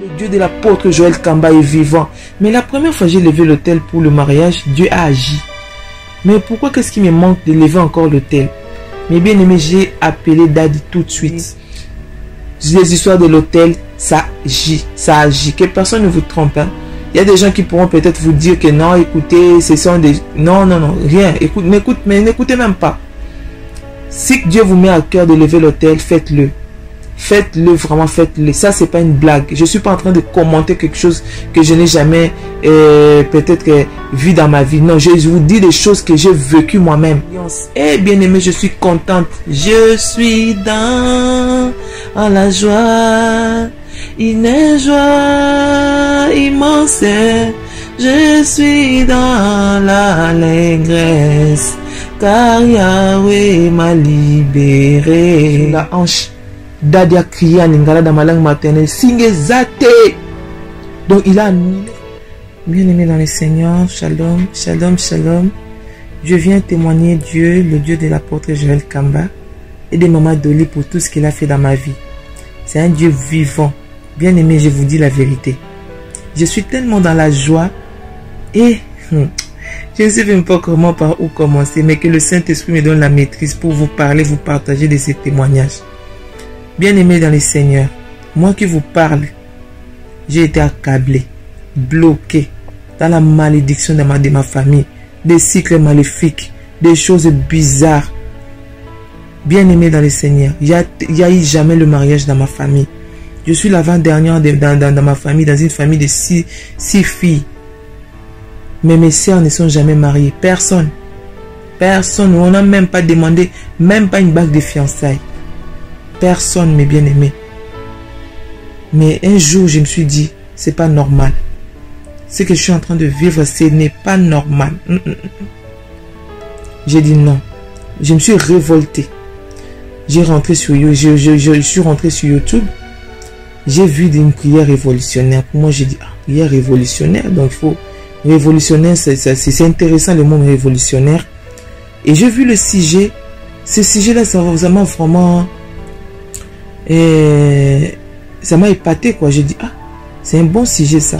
Le Dieu de l'apôtre Joël Kamba est vivant. Mais la première fois que j'ai levé l'autel pour le mariage, Dieu a agi. Mais pourquoi qu'est-ce qui me manque de lever encore l'autel? Mais bien aimé, j'ai appelé Daddy tout de suite. Les histoires de l'autel, ça agit. Que personne ne vous trompe. Hein. Il y a des gens qui pourront peut-être vous dire que non, écoutez, ce sont des... Non, rien. N'écoutez même pas. Si Dieu vous met à cœur de lever l'autel, faites-le. Faites-le, vraiment faites-le. Ça, c'est pas une blague. Je suis pas en train de commenter quelque chose que je n'ai jamais peut-être vu dans ma vie. Non, je vous dis des choses que j'ai vécues moi-même. Et bien aimé, je suis contente. Je suis dans la joie. Une joie immense. Je suis dans l'allégresse. Car Yahweh m'a libéré. La hanche. Daddy a crié en lingala dans ma langue maternelle. Singezate. Donc il a annulé. Bien aimé dans le Seigneur. Shalom, shalom, shalom. Je viens témoigner Dieu, le Dieu de l'apôtre Joël Kamba et de Maman Dolly pour tout ce qu'il a fait dans ma vie. C'est un Dieu vivant. Bien aimé, je vous dis la vérité. Je suis tellement dans la joie et je ne sais même pas comment par où commencer, mais que le Saint-Esprit me donne la maîtrise pour vous parler, vous partager de ces témoignages. Bien aimé dans le Seigneur, moi qui vous parle, j'ai été accablé, bloqué dans la malédiction de ma famille, des cycles maléfiques, des choses bizarres. Bien aimé dans le Seigneur, il n'y a eu jamais le mariage dans ma famille. Je suis l'avant-dernière dans ma famille, dans une famille de six filles. Mais mes sœurs ne sont jamais mariées. Personne. Personne. On n'a même pas demandé, même pas une bague de fiançailles. Personne, mes bien-aimés. Mais un jour, je me suis dit, c'est pas normal. Ce que je suis en train de vivre, ce n'est pas normal. J'ai dit non. Je me suis révolté. Je suis rentré sur YouTube. J'ai vu une prière révolutionnaire. Pour moi, j'ai dit, prière révolutionnaire. Donc, il faut... Révolutionnaire, c'est intéressant le mot révolutionnaire. Et j'ai vu le sujet. Ce sujet-là, ça m'a vraiment... ça m'a épaté, quoi. J'ai dit, c'est un bon sujet, ça.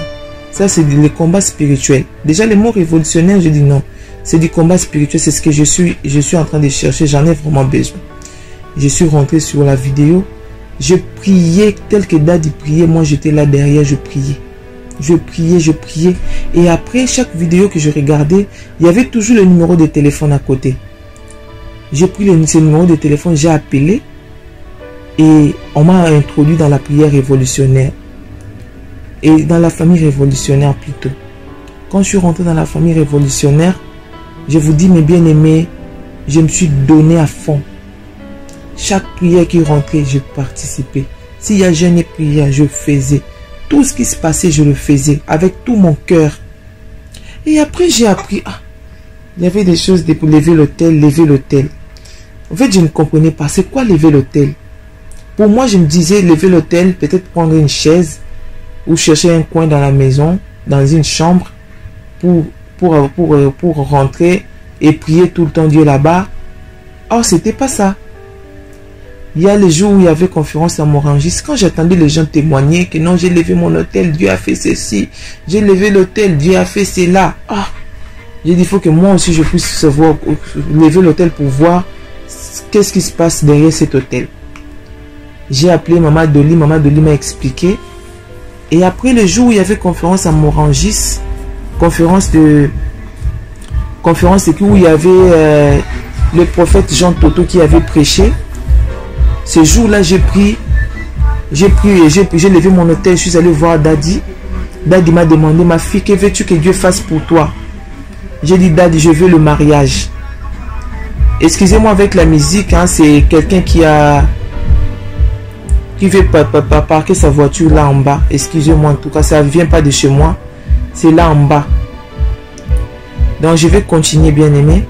Ça, c'est le combat spirituel. Déjà, le mot révolutionnaire, j'ai dit non. C'est du combat spirituel. C'est ce que je suis en train de chercher. J'en ai vraiment besoin. Je suis rentré sur la vidéo. Je priais tel que Daddy priait. Moi, j'étais là derrière, je priais. Je priais. Et après chaque vidéo que je regardais, il y avait toujours le numéro de téléphone à côté. J'ai pris ce numéro de téléphone, j'ai appelé. Et on m'a introduit dans la prière révolutionnaire. Et dans la famille révolutionnaire plutôt. Quand je suis rentré dans la famille révolutionnaire, je vous dis mes bien-aimés, je me suis donné à fond. Chaque prière qui rentrait, je participais. S'il y a jeûne et prière, je faisais. Tout ce qui se passait, je le faisais avec tout mon cœur. Et après, j'ai appris, il y avait des choses pour lever l'autel. En fait, je ne comprenais pas. C'est quoi lever l'autel? Pour moi, je me disais, lever l'autel, peut-être prendre une chaise ou chercher un coin dans la maison, dans une chambre, pour rentrer et prier tout le temps Dieu là-bas. Oh, c'était pas ça. Il y a les jours où il y avait conférence à Morangis. Quand j'attendais les gens témoigner que non, j'ai levé mon hôtel, Dieu a fait ceci. J'ai levé l'hôtel, Dieu a fait cela. J'ai dit, il faut que moi aussi je puisse savoir, lever l'hôtel pour voir qu'est-ce qui se passe derrière cet hôtel. J'ai appelé Maman Dolly m'a expliqué. Et après le jour où il y avait conférence à Morangis, conférence où il y avait le prophète Jean Toto qui avait prêché. Ce jour-là, j'ai levé mon hôtel, je suis allé voir Daddy. Daddy m'a demandé, ma fille, que veux-tu que Dieu fasse pour toi? J'ai dit, Daddy, je veux le mariage. Excusez-moi avec la musique, c'est quelqu'un qui veut parquer sa voiture là en bas. Excusez-moi, en tout cas, ça ne vient pas de chez moi. C'est là en bas. Donc, je vais continuer, bien-aimé.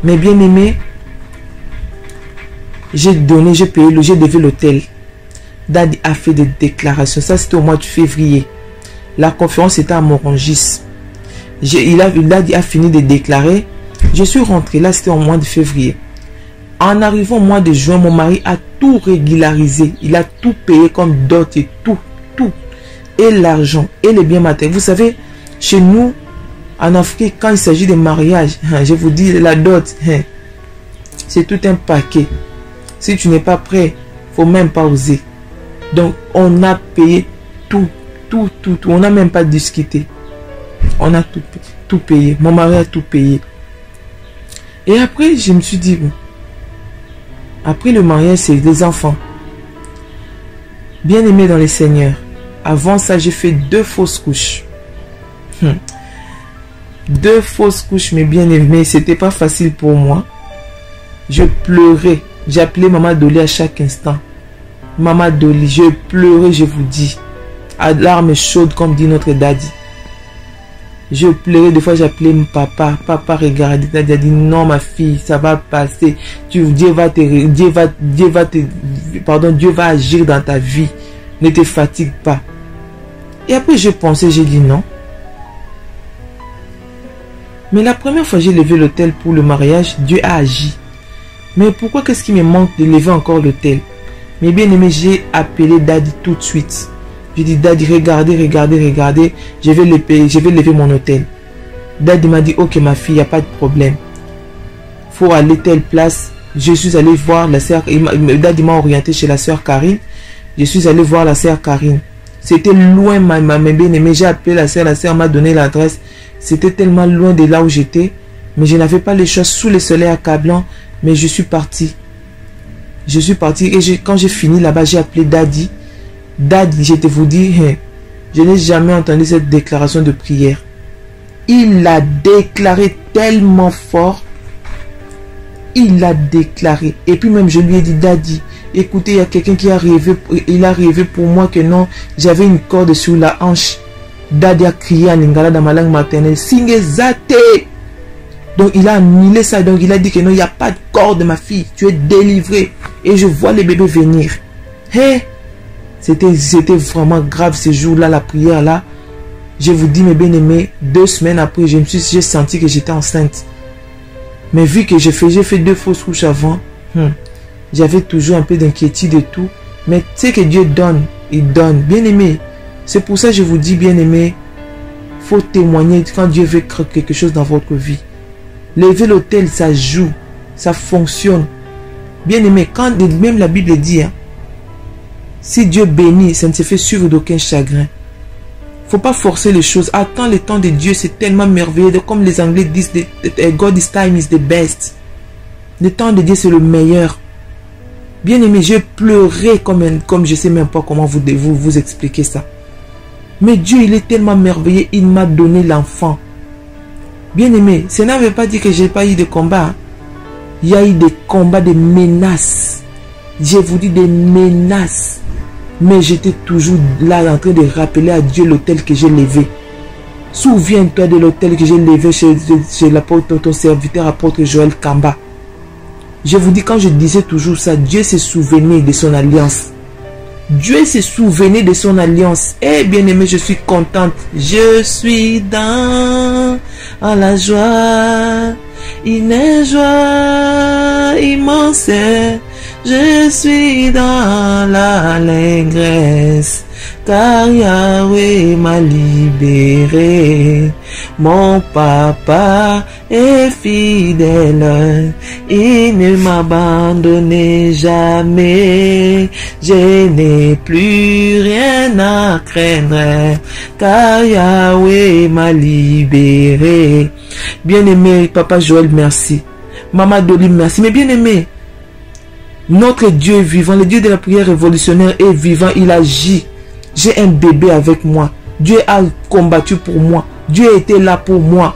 Mais bien-aimé, j'ai payé, j'ai levé l'hôtel. Daddy a fait des déclarations. Ça, c'était au mois de février. La conférence était à Morangis. Daddy a fini de déclarer. Je suis rentré là, c'était au mois de février. En arrivant au mois de juin, mon mari a tout régularisé. Il a tout payé comme dot et tout tout. Et l'argent, et les biens matériels. Vous savez, chez nous, en Afrique, quand il s'agit de mariage, je vous dis, la dot, c'est tout un paquet. Si tu n'es pas prêt, faut même pas oser. Donc, on a payé tout. On n'a même pas discuté. On a tout payé. Mon mari a tout payé. Et après, je me suis dit, bon, après le mariage, c'est des enfants. Bien aimé dans le Seigneur. Avant ça, j'ai fait 2 fausses couches. 2 fausses couches, mais bien aimé, c'était pas facile pour moi. Je pleurais. J'appelais Maman Dolly à chaque instant. Maman Dolly, je pleurais, je vous dis. À larmes chaudes, comme dit notre daddy. Je pleurais, des fois j'appelais mon papa. Papa, regardez, daddy a dit non ma fille, ça va passer. Dieu va agir dans ta vie. Ne te fatigue pas. Et après je pensais, j'ai dit non. Mais la première fois j'ai levé l'autel pour le mariage, Dieu a agi. Mais pourquoi qu'est-ce qui me manque de lever encore l'autel? Mais bien aimé, j'ai appelé daddy tout de suite. J'ai dit, daddy, regardez, je vais lever mon hôtel. Daddy m'a dit, ok ma fille, il n'y a pas de problème. Faut aller telle place. Je suis allé voir la sœur. Daddy m'a orienté chez la sœur Karine. Je suis allé voir la sœur Karine. C'était loin, ma bien-aimée. J'ai appelé la sœur m'a donné l'adresse. C'était tellement loin de là où j'étais. Mais je n'avais pas les choses sous le soleil accablant. Mais je suis parti. Et quand j'ai fini là-bas, j'ai appelé daddy. Daddy, je te vous dis, je n'ai jamais entendu cette déclaration de prière. Il l'a déclaré tellement fort. Il l'a déclaré. Et puis même, je lui ai dit, daddy, écoutez, il y a quelqu'un qui a rêvé. Il a rêvé pour moi que non, j'avais une corde sur la hanche. Daddy a crié en lingala dans ma langue maternelle. Singezate. Donc il a annulé ça. Donc il a dit que non, il n'y a pas de corde, ma fille. Tu es délivrée. Et je vois les bébés venir. C'était vraiment grave ce jour-là, la prière là. Je vous dis mes bien-aimés, 2 semaines après, j'ai senti que j'étais enceinte. Mais vu que j'ai fait 2 fausses couches avant, j'avais toujours un peu d'inquiétude et tout. Mais tu sais que Dieu donne, il donne. Bien-aimé, c'est pour ça que je vous dis, bien-aimé, faut témoigner quand Dieu veut créer quelque chose dans votre vie. Lever l'autel, ça joue, ça fonctionne. Bien-aimé, quand même la Bible dit, si Dieu bénit, ça ne se fait suivre d'aucun chagrin. Faut pas forcer les choses. Attends le temps de Dieu, c'est tellement merveilleux. Comme les Anglais disent, God's time is the best. Le temps de Dieu, c'est le meilleur. Bien aimé, j'ai pleuré comme je sais même pas comment vous expliquer ça. Mais Dieu, il est tellement merveilleux, il m'a donné l'enfant. Bien aimé, ça ne veut pas dire que j'ai pas eu de combat. Il y a eu des combats, des menaces. Je vous dis des menaces. Mais j'étais toujours là en train de rappeler à Dieu l'autel que j'ai levé. Souviens-toi de l'autel que j'ai levé chez l'apôtre, ton serviteur apôtre Joël Kamba. Je vous dis, quand je disais toujours ça, Dieu s'est souvenu de son alliance. Dieu s'est souvenu de son alliance. Eh bien aimé, je suis contente. Je suis dans la joie. Une joie immense. Je suis dans l'allégresse, car Yahweh m'a libéré. Mon papa est fidèle, il ne m'abandonne jamais. Je n'ai plus rien à craindre, car Yahweh m'a libéré. Bien-aimé, papa Joël, merci. Maman Dolly, merci. Mais bien-aimé, notre Dieu est vivant, le Dieu de la prière révolutionnaire est vivant, il agit. J'ai un bébé avec moi. Dieu a combattu pour moi. Dieu était là pour moi.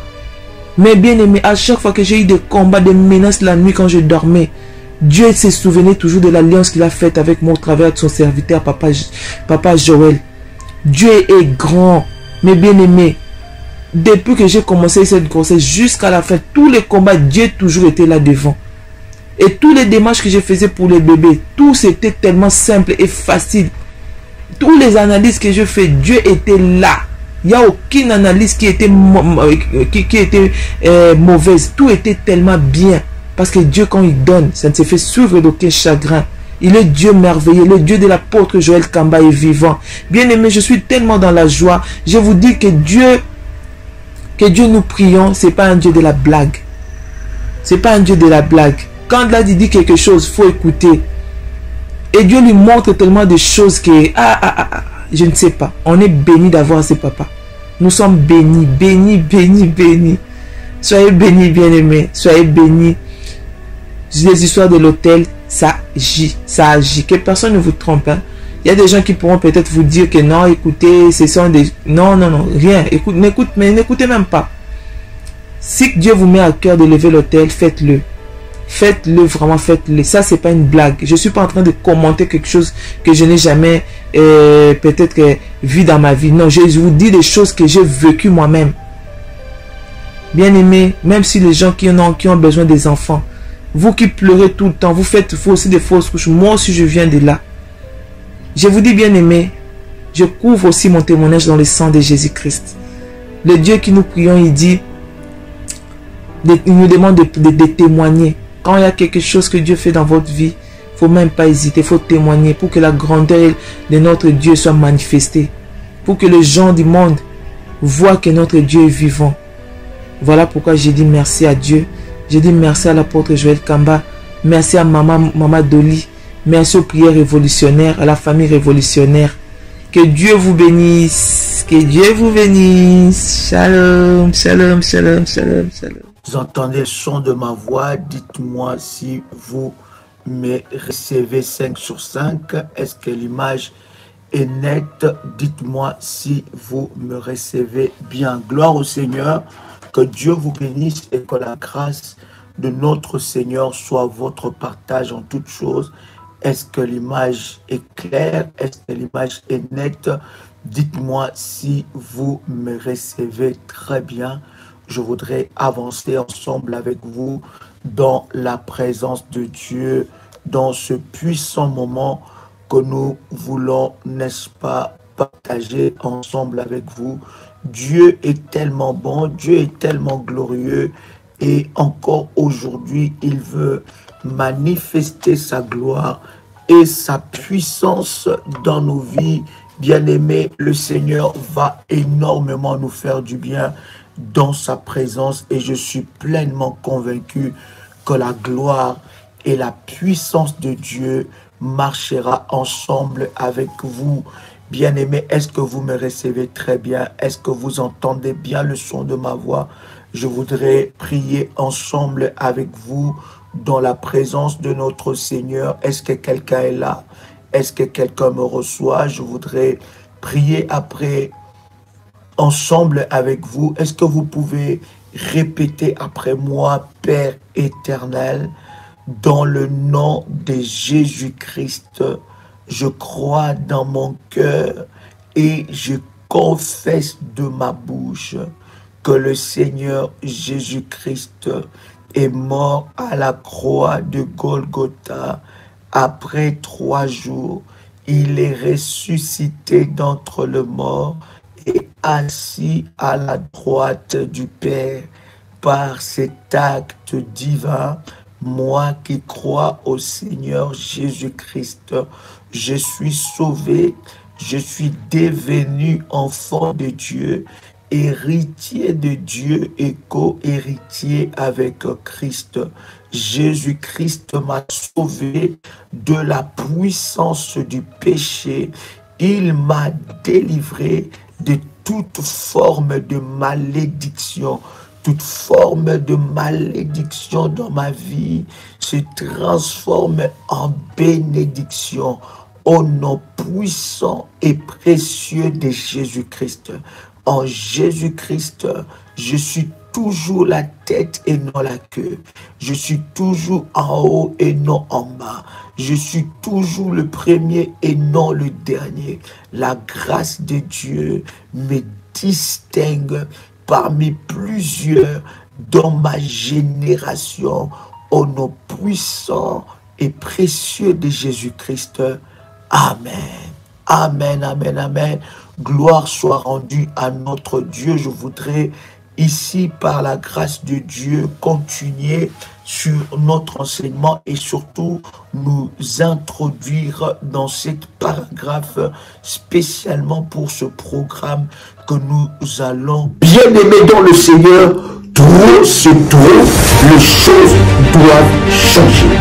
Mais bien aimé, à chaque fois que j'ai eu des combats, des menaces la nuit quand je dormais, Dieu s'est souvenu toujours de l'alliance qu'il a faite avec moi au travers de son serviteur, papa Joël. Dieu est grand. Mais bien aimé, depuis que j'ai commencé cette grossesse jusqu'à la fin, tous les combats, Dieu toujours était là devant. Et tous les démarches que je faisais pour les bébés, tout c'était tellement simple et facile. Toutes les analyses que je fais, Dieu était là. Il n'y a aucune analyse qui était mauvaise. Tout était tellement bien. Parce que Dieu, quand il donne, ça ne se fait suivre d'aucun chagrin. Il est Dieu merveilleux, le Dieu de l'apôtre Joël Kamba est vivant. Bien-aimé, je suis tellement dans la joie. Je vous dis que Dieu nous prions, c'est pas un Dieu de la blague. C'est pas un Dieu de la blague. Quand là, il dit quelque chose, il faut écouter. Et Dieu lui montre tellement de choses que, je ne sais pas. On est béni d'avoir ce papa. Nous sommes bénis, bénis, bénis, bénis. Soyez bénis, bien-aimés. Soyez bénis. Les histoires de l'hôtel, ça agit, ça agit. Que personne ne vous trompe. Hein. Il y a des gens qui pourront peut-être vous dire que non, écoutez, ce sont des... Non, non, non, rien. Mais n'écoutez même pas. Si Dieu vous met à cœur de lever l'hôtel, faites-le. Faites-le, vraiment faites-le. Ça, c'est pas une blague. Je suis pas en train de commenter quelque chose que je n'ai jamais peut-être vu dans ma vie. Non, je vous dis des choses que j'ai vécues moi-même. Bien aimé, même si les gens qui ont besoin des enfants, vous qui pleurez tout le temps, vous faites aussi des fausses couches. Moi aussi, je viens de là. Je vous dis, bien aimé, je couvre aussi mon témoignage dans le sang de Jésus-Christ. Le Dieu qui nous prions, il dit, il nous demande de témoigner. Quand il y a quelque chose que Dieu fait dans votre vie, il ne faut même pas hésiter, il faut témoigner pour que la grandeur de notre Dieu soit manifestée. Pour que les gens du monde voient que notre Dieu est vivant. Voilà pourquoi j'ai dit merci à Dieu. J'ai dit merci à l'apôtre Joël Kamba. Merci à Maman Dolly. Merci aux prières révolutionnaires, à la famille révolutionnaire. Que Dieu vous bénisse. Que Dieu vous bénisse. Shalom, shalom, shalom, shalom, shalom. Vous entendez le son de ma voix, dites-moi si vous me recevez 5 sur 5. Est-ce que l'image est nette? Dites-moi si vous me recevez bien. Gloire au Seigneur, que Dieu vous bénisse et que la grâce de notre Seigneur soit votre partage en toutes choses. Est-ce que l'image est claire? Est-ce que l'image est nette? Dites-moi si vous me recevez très bien. Je voudrais avancer ensemble avec vous dans la présence de Dieu, dans ce puissant moment que nous voulons, n'est-ce pas, partager ensemble avec vous. Dieu est tellement bon, Dieu est tellement glorieux et encore aujourd'hui, il veut manifester sa gloire et sa puissance dans nos vies. Bien-aimés, le Seigneur va énormément nous faire du bien dans sa présence et je suis pleinement convaincu que la gloire et la puissance de Dieu marchera ensemble avec vous. Bien-aimés, est-ce que vous me recevez très bien? Est-ce que vous entendez bien le son de ma voix? Je voudrais prier ensemble avec vous dans la présence de notre Seigneur. Est-ce que quelqu'un est là? Est-ce que quelqu'un me reçoit? Je voudrais prier après ensemble avec vous. Est-ce que vous pouvez répéter après moi? Père éternel, dans le nom de Jésus-Christ, je crois dans mon cœur et je confesse de ma bouche que le Seigneur Jésus-Christ est mort à la croix de Golgotha. Après 3 jours, il est ressuscité d'entre les morts et assis à la droite du Père. Par cet acte divin, moi qui crois au Seigneur Jésus-Christ, je suis sauvé, je suis devenu enfant de Dieu, héritier de Dieu et co-héritier avec Christ. Jésus-Christ m'a sauvé de la puissance du péché. Il m'a délivré de toute forme de malédiction. Toute forme de malédiction dans ma vie se transforme en bénédiction au nom puissant et précieux de Jésus-Christ. En Jésus-Christ, je suis toujours la tête et non la queue. Je suis toujours en haut et non en bas. Je suis toujours le premier et non le dernier. La grâce de Dieu me distingue parmi plusieurs dans ma génération, au nom puissant et précieux de Jésus-Christ. Amen. Amen, amen, amen. Gloire soit rendue à notre Dieu. Je voudrais ici, par la grâce de Dieu, continuer sur notre enseignement et surtout nous introduire dans cette paragraphe spécialement pour ce programme que nous allons. Bien-aimés dans le Seigneur, trop c'est trop, les choses doivent changer.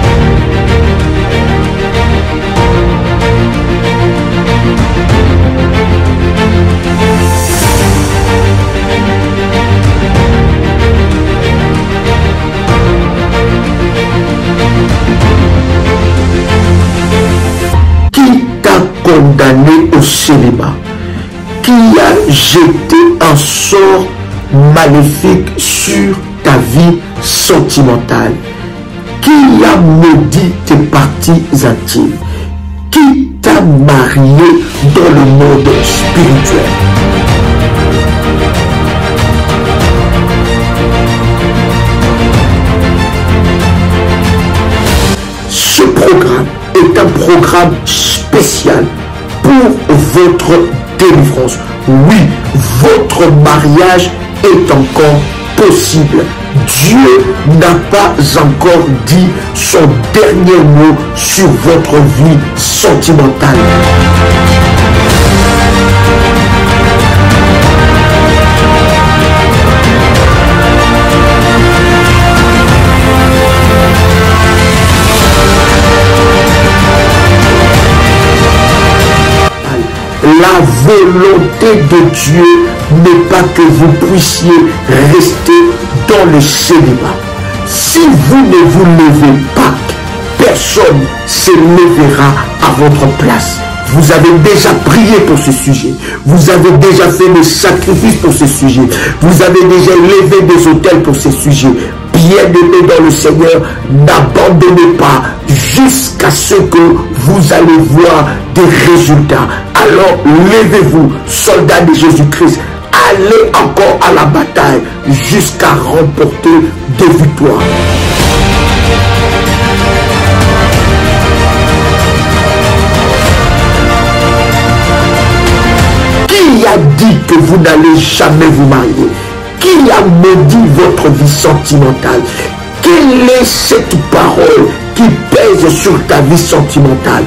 Qui t'a condamné au célibat? Qui a jeté un sort maléfique sur ta vie sentimentale? Qui a maudit tes parties intimes? Qui t'a marié dans le monde spirituel? Ce programme est un programme spécial pour votre délivrance. Oui, votre mariage est encore possible. Dieu n'a pas encore dit son dernier mot sur votre vie sentimentale. La volonté de Dieu n'est pas que vous puissiez rester dans le célibat. Si vous ne vous levez pas, personne ne se lèvera à votre place. Vous avez déjà prié pour ce sujet. Vous avez déjà fait des sacrifices pour ce sujet. Vous avez déjà levé des autels pour ce sujet. Bien-aimés dans le Seigneur, n'abandonnez pas jusqu'à ce que vous allez voir des résultats. Alors levez-vous, soldats de Jésus-Christ. Allez encore à la bataille jusqu'à remporter des victoires. Qui a dit que vous n'allez jamais vous marier? Qui a maudit votre vie sentimentale? Quelle est cette parole qui pèse sur ta vie sentimentale?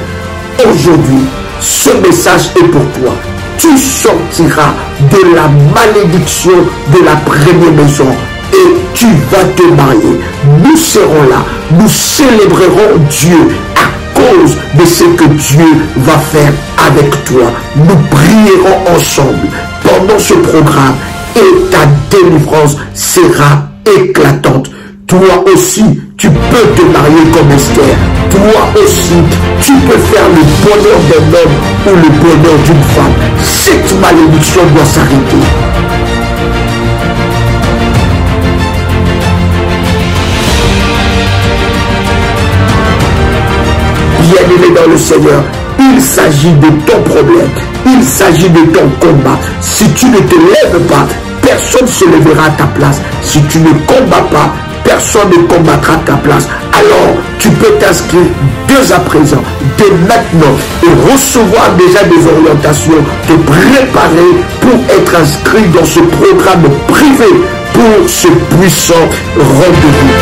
Aujourd'hui, ce message est pour toi. Tu sortiras de la malédiction de la première maison et tu vas te marier. Nous serons là, nous célébrerons Dieu à cause de ce que Dieu va faire avec toi. Nous prierons ensemble pendant ce programme et ta délivrance sera éclatante. Toi aussi, tu peux te marier comme Esther. Toi aussi, tu peux faire le bonheur d'un homme ou le bonheur d'une femme. Cette malédiction doit s'arrêter. Bien-aimé dans le Seigneur, il s'agit de ton problème. Il s'agit de ton combat. Si tu ne te lèves pas, personne ne se lèvera à ta place. Si tu ne combats pas, personne ne combattra ta place. Alors, tu peux t'inscrire dès à présent, dès maintenant, et recevoir déjà des orientations, te préparer pour être inscrit dans ce programme privé pour ce puissant rendez-vous.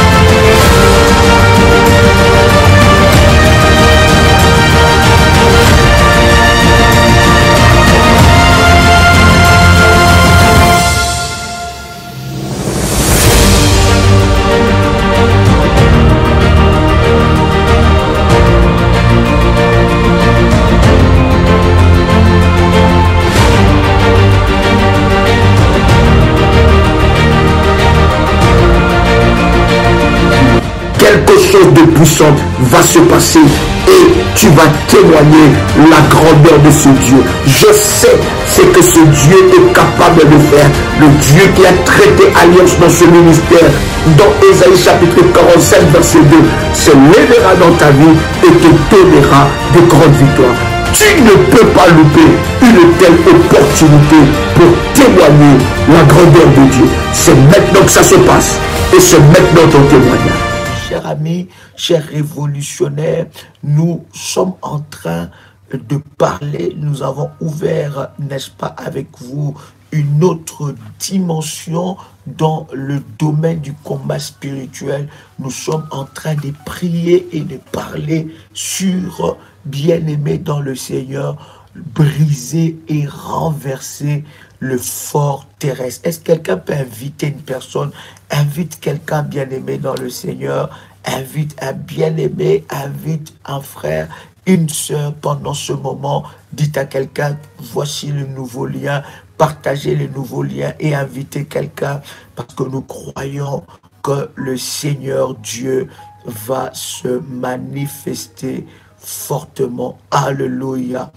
Quelque chose de puissant va se passer et tu vas témoigner la grandeur de ce Dieu. Je sais ce que ce Dieu est capable de faire. Le Dieu qui a traité alliance dans ce ministère, dans Ésaïe chapitre 47 verset 2, se lèvera dans ta vie et te donnera de grandes victoires. Tu ne peux pas louper une telle opportunité pour témoigner la grandeur de Dieu. C'est maintenant que ça se passe et c'est maintenant ton témoignage. Chers amis, chers révolutionnaires, nous sommes en train de parler, nous avons ouvert, n'est-ce pas, avec vous, une autre dimension dans le domaine du combat spirituel. Nous sommes en train de prier et de parler sur, bien-aimé dans le Seigneur, briser et renverser le fort terrestre. Est-ce que quelqu'un peut inviter une personne? Invite quelqu'un bien-aimé dans le Seigneur, invite un bien-aimé, invite un frère, une sœur pendant ce moment. Dites à quelqu'un, voici le nouveau lien, partagez le nouveau lien et invitez quelqu'un parce que nous croyons que le Seigneur Dieu va se manifester fortement. Alléluia.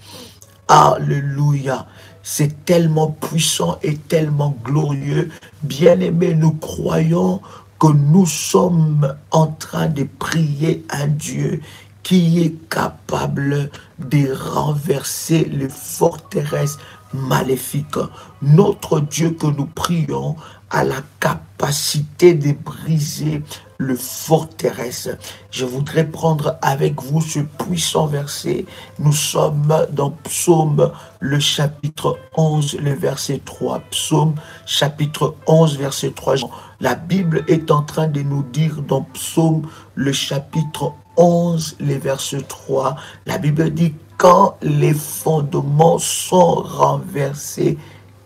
Alléluia. C'est tellement puissant et tellement glorieux. Bien-aimés, nous croyons que nous sommes en train de prier un Dieu qui est capable de renverser les forteresses maléfiques. Notre Dieu que nous prions a la capacité de briser le forteresse. Je voudrais prendre avec vous ce puissant verset. Nous sommes dans Psaume, le chapitre 11, le verset 3. Psaume, chapitre 11, verset 3. La Bible est en train de nous dire dans Psaume, le chapitre 11, le verset 3. La Bible dit, quand les fondements sont renversés,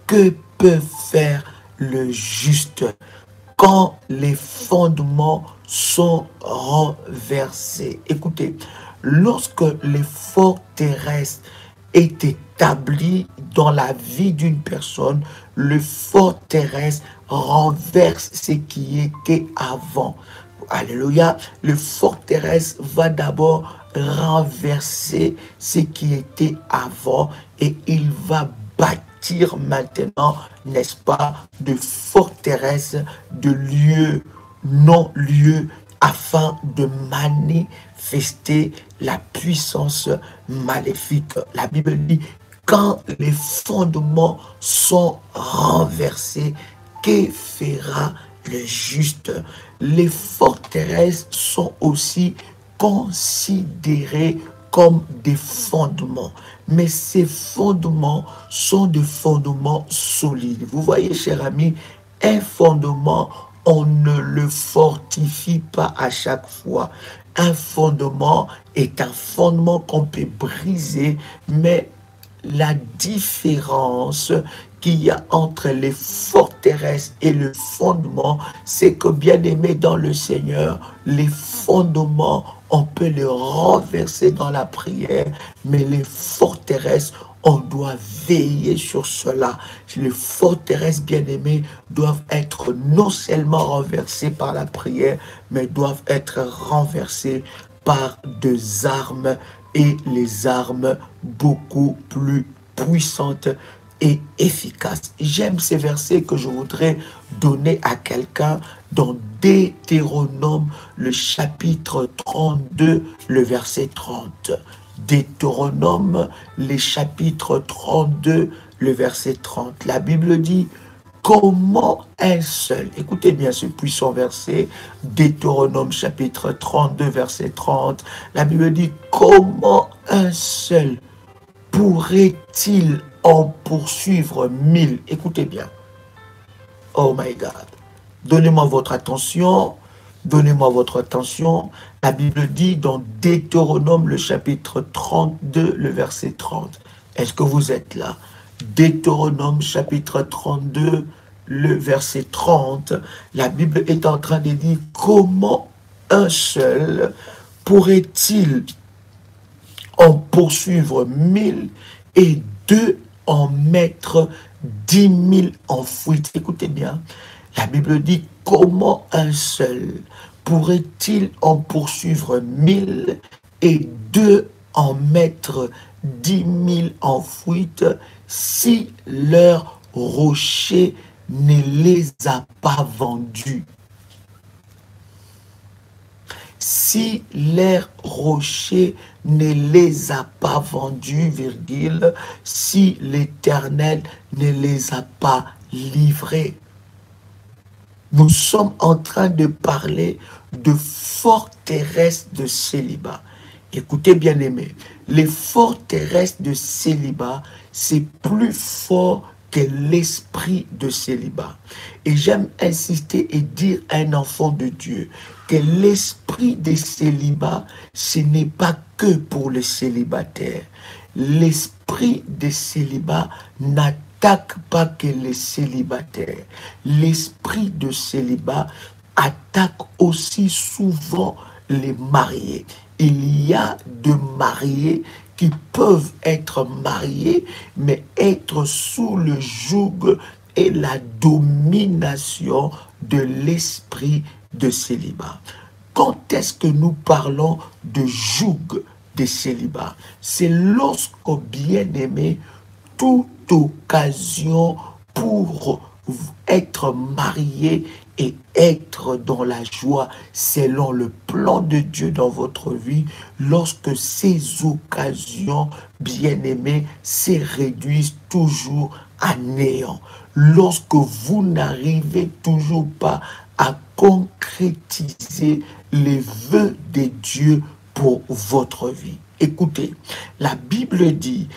que peut faire le juste? Quand les fondements sont renversés. Écoutez, lorsque l'effort terrestre est établi dans la vie d'une personne, l'effort terrestre renverse ce qui était avant. Alléluia. L'effort terrestre va d'abord renverser ce qui était avant et il va bâtir maintenant, n'est-ce pas, de forteresses, de lieux, non-lieux, afin de manifester la puissance maléfique. La Bible dit, quand les fondements sont renversés, que fera le juste? Les forteresses sont aussi considérées comme des fondements. Mais ces fondements sont des fondements solides. Vous voyez, cher ami, un fondement, on ne le fortifie pas à chaque fois. Un fondement est un fondement qu'on peut briser, mais la différence qu'il y a entre les forteresses et le fondement, c'est que, bien aimé dans le Seigneur, les fondements, on peut les renverser dans la prière, mais les forteresses, on doit veiller sur cela. Les forteresses, bien aimées, doivent être non seulement renversées par la prière, mais doivent être renversées par des armes, et les armes beaucoup plus puissantes et efficaces. J'aime ces versets que je voudrais donner à quelqu'un dans Deutéronome, le chapitre 32, le verset 30. Deutéronome, le chapitre 32, le verset 30. La Bible dit, comment un seul, écoutez bien ce puissant verset, Deutéronome chapitre 32, verset 30, la Bible dit, comment un seul pourrait-il en poursuivre 1000? Écoutez bien. Oh my God. Donnez-moi votre attention. Donnez-moi votre attention. La Bible dit dans Deutéronome, le chapitre 32, le verset 30. Est-ce que vous êtes là? Deutéronome, chapitre 32, le verset 30. La Bible est en train de dire, comment un seul pourrait-il en poursuivre 1000 et deux en mettre 10 000 en fuite? Écoutez bien, la Bible dit, comment un seul pourrait-il en poursuivre 1000 et deux en mettre 10 000 en fuite si leur rocher ne les a pas vendus? Si leur rocher ne les a pas vendus, virgule, si l'Éternel ne les a pas livrés. Nous sommes en train de parler de forteresse de célibat. Écoutez, bien-aimés, les forteresses de célibat, c'est plus fort que l'esprit de célibat. Et j'aime insister et dire à un enfant de Dieu que l'esprit de célibat, ce n'est pas que pour les célibataires. L'esprit de célibat n'attaque pas que les célibataires. L'esprit de célibat attaque aussi souvent les mariés. Il y a de mariés qui peuvent être mariés, mais être sous le joug et la domination de l'esprit de célibat. Quand est-ce que nous parlons de joug de célibat? C'est lorsque, bien-aimé, toute occasion pour être marié et être dans la joie selon le plan de Dieu dans votre vie, lorsque ces occasions, bien-aimés, se réduisent toujours à néant, lorsque vous n'arrivez toujours pas à concrétiser les vœux de Dieu pour votre vie. Écoutez, la Bible dit,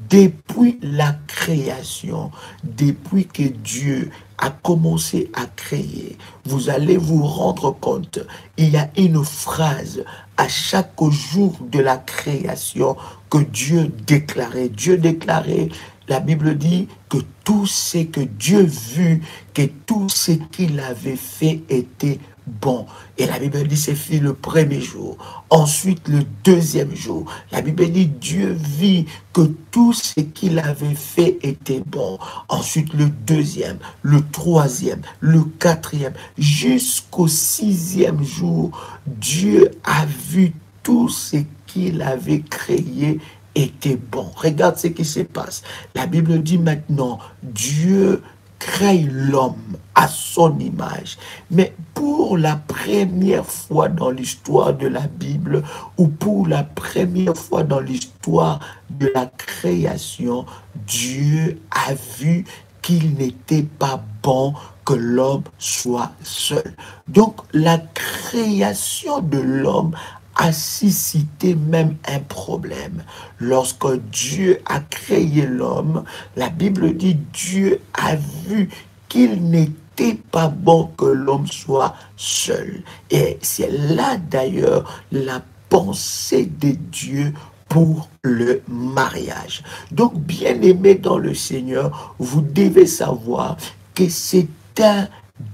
depuis la création, depuis que Dieu a commencé à créer, vous allez vous rendre compte, il y a une phrase à chaque jour de la création que Dieu déclarait. Dieu déclarait, la Bible dit que tout ce que Dieu vit, que tout ce qu'il avait fait était bon. Et la Bible dit c'est fait le premier jour. Ensuite le deuxième jour. La Bible dit Dieu vit que tout ce qu'il avait fait était bon. Ensuite le deuxième, le troisième, le quatrième, jusqu'au sixième jour, Dieu a vu tout ce qu'il avait créé était bon. Regarde ce qui se passe. La Bible dit maintenant, Dieu crée l'homme à son image. Mais pour la première fois dans l'histoire de la Bible, ou pour la première fois dans l'histoire de la création, Dieu a vu qu'il n'était pas bon que l'homme soit seul. Donc la création de l'homme a suscité même un problème. Lorsque Dieu a créé l'homme, la Bible dit Dieu a vu qu'il n'était pas bon que l'homme soit seul. Et c'est là d'ailleurs la pensée de Dieu pour le mariage. Donc, bien-aimés dans le Seigneur, vous devez savoir que c'est un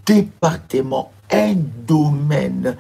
département, un domaine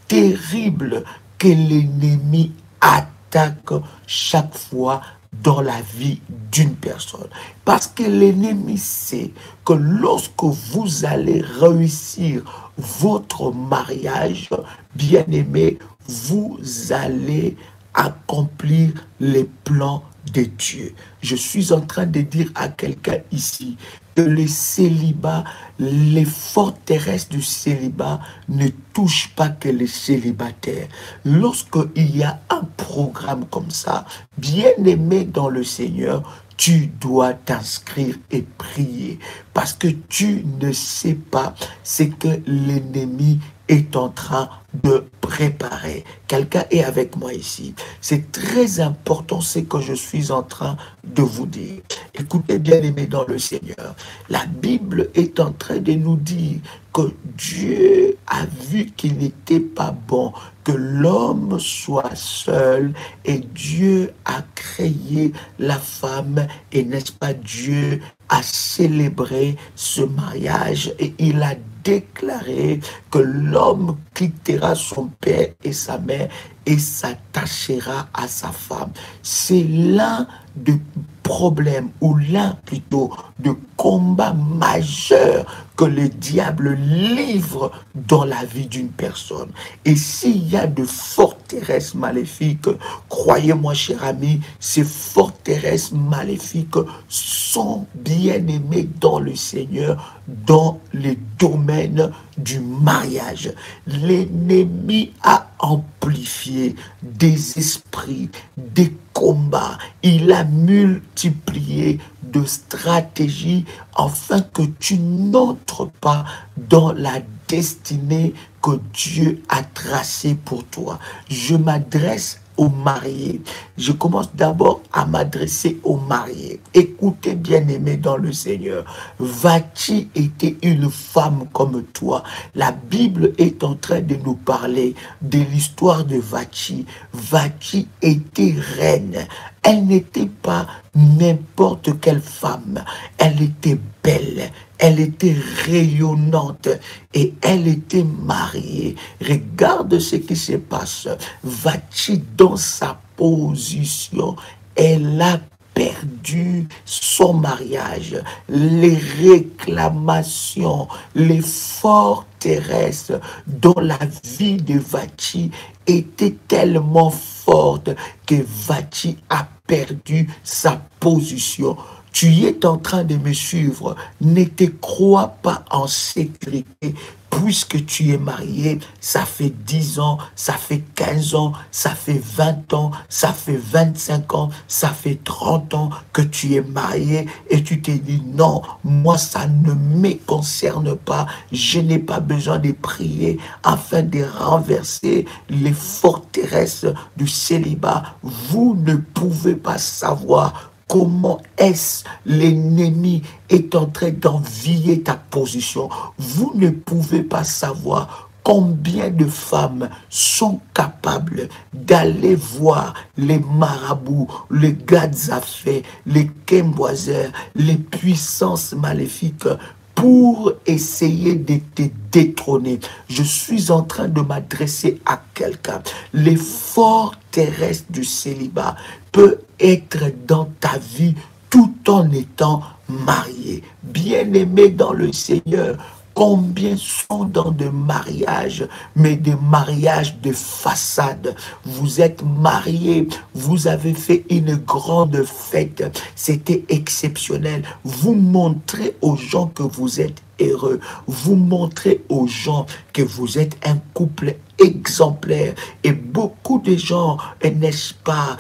terrible que l'ennemi attaque chaque fois dans la vie d'une personne. Parce que l'ennemi sait que lorsque vous allez réussir votre mariage, bien-aimé, vous allez accomplir les plans de Dieu. Je suis en train de dire à quelqu'un ici que le célibat, les forteresses du célibat ne touchent pas que les célibataires. Lorsqu'il y a un programme comme ça, bien aimé dans le Seigneur, tu dois t'inscrire et prier parce que tu ne sais pas ce que l'ennemi est en train de préparer. Quelqu'un est avec moi ici. C'est très important ce que je suis en train de vous dire. Écoutez bien aimé dans le Seigneur. La Bible est en train de nous dire que Dieu a vu qu'il n'était pas bon que l'homme soit seul et Dieu a créé la femme et n'est-ce pas Dieu a célébré ce mariage et il a déclaré que l'homme quittera son père et sa mère et s'attachera à sa femme. C'est l'un des problèmes ou l'un plutôt de combats majeurs que le diable livre dans la vie d'une personne. Et s'il y a de forteresses maléfiques, croyez-moi cher ami, ces forteresses maléfiques sont bien aimées dans le Seigneur, dans les domaines du mariage. L'ennemi a amplifié des esprits, des combats. Il a multiplié de stratégies afin que tu n'entres pas dans la destinée que Dieu a tracée pour toi. Je m'adresse aux mariés. Je commence d'abord à m'adresser aux mariés. Écoutez, bien-aimés dans le Seigneur, Vati était une femme comme toi. La Bible est en train de nous parler de l'histoire de Vati. Vati était reine. Elle n'était pas n'importe quelle femme. Elle était belle, elle était rayonnante et elle était mariée. Regarde ce qui se passe. Vati, dans sa position, elle a perdu son mariage. Les réclamations, les forteresses dans la vie de Vati étaient tellement fortes que Vati a perdu sa position. Tu es en train de me suivre. Ne te crois pas en sécurité. Puisque tu es marié, ça fait 10 ans, ça fait 15 ans, ça fait 20 ans, ça fait 25 ans, ça fait 30 ans que tu es marié et tu te dis non, moi ça ne me concerne pas, je n'ai pas besoin de prier afin de renverser les forteresses du célibat. Vous ne pouvez pas savoir comment est-ce l'ennemi est en train d'envier ta position. Vous ne pouvez pas savoir combien de femmes sont capables d'aller voir les marabouts, les Gadzafé, les Kemboisers, les puissances maléfiques pour essayer de te détrôner. Je suis en train de m'adresser à quelqu'un. Les forteresses du célibat peuvent être dans ta vie tout en étant marié. Bien-aimé dans le Seigneur, combien sont dans des mariages, mais des mariages de façade. Vous êtes mariés, vous avez fait une grande fête, c'était exceptionnel. Vous montrez aux gens que vous êtes heureux. Vous montrez aux gens que vous êtes un couple exemplaire. Et beaucoup de gens, n'est-ce pas,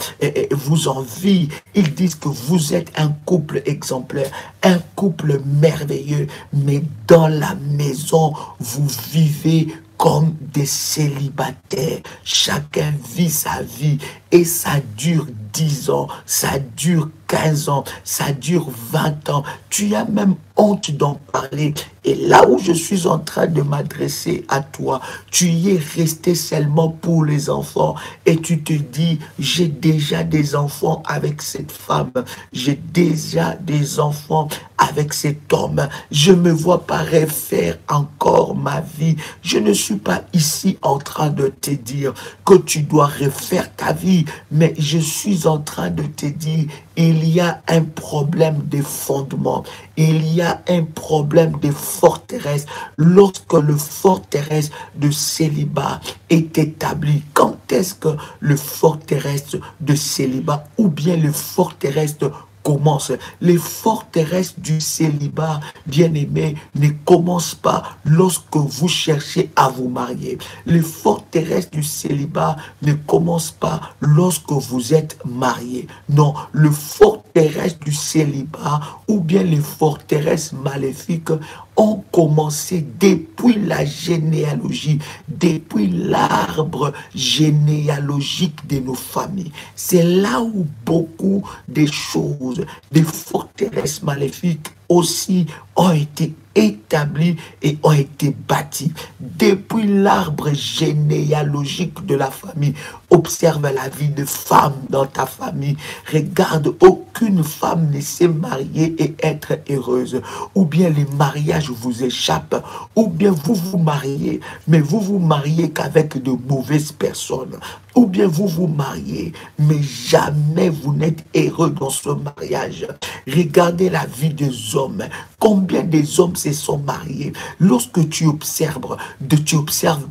vous envient. Ils disent que vous êtes un couple exemplaire, un couple merveilleux. Mais dans la maison, vous vivez comme des célibataires. Chacun vit sa vie et ça dure 10 ans, ça dure 15 ans, ça dure 20 ans. Tu as même honte d'en parler. Et là où je suis en train de m'adresser à toi, tu y es resté seulement pour les enfants et tu te dis, j'ai déjà des enfants avec cette femme, j'ai déjà des enfants avec cet homme, je ne me vois pas refaire encore ma vie. Je ne suis pas ici en train de te dire que tu dois refaire ta vie, mais je suis en train de te dire, il y a un problème de fondement, il y a un problème de forteresse. Lorsque le forteresse de célibat est établi, quand est-ce que le forteresse de célibat ou bien le forteresse commence? Les forteresses du célibat, bien-aimés, ne commencent pas lorsque vous cherchez à vous marier. Les forteresses du célibat ne commencent pas lorsque vous êtes marié. Non, le forteresse du célibat ou bien les forteresses maléfiques ont commencé depuis la généalogie, depuis l'arbre généalogique de nos familles. C'est là où beaucoup de choses, des forteresses maléfiques aussi ont été établies et ont été bâties. Depuis l'arbre généalogique de la famille, observe la vie de femmes dans ta famille. Regarde, aucune femme ne sait marier et être heureuse. Ou bien les mariages vous échappent, ou bien vous vous mariez, mais vous vous mariez qu'avec de mauvaises personnes. Ou bien vous vous mariez, mais jamais vous n'êtes heureux dans ce mariage. Regardez la vie des hommes. Combien des hommes se sont mariés? Lorsque tu observes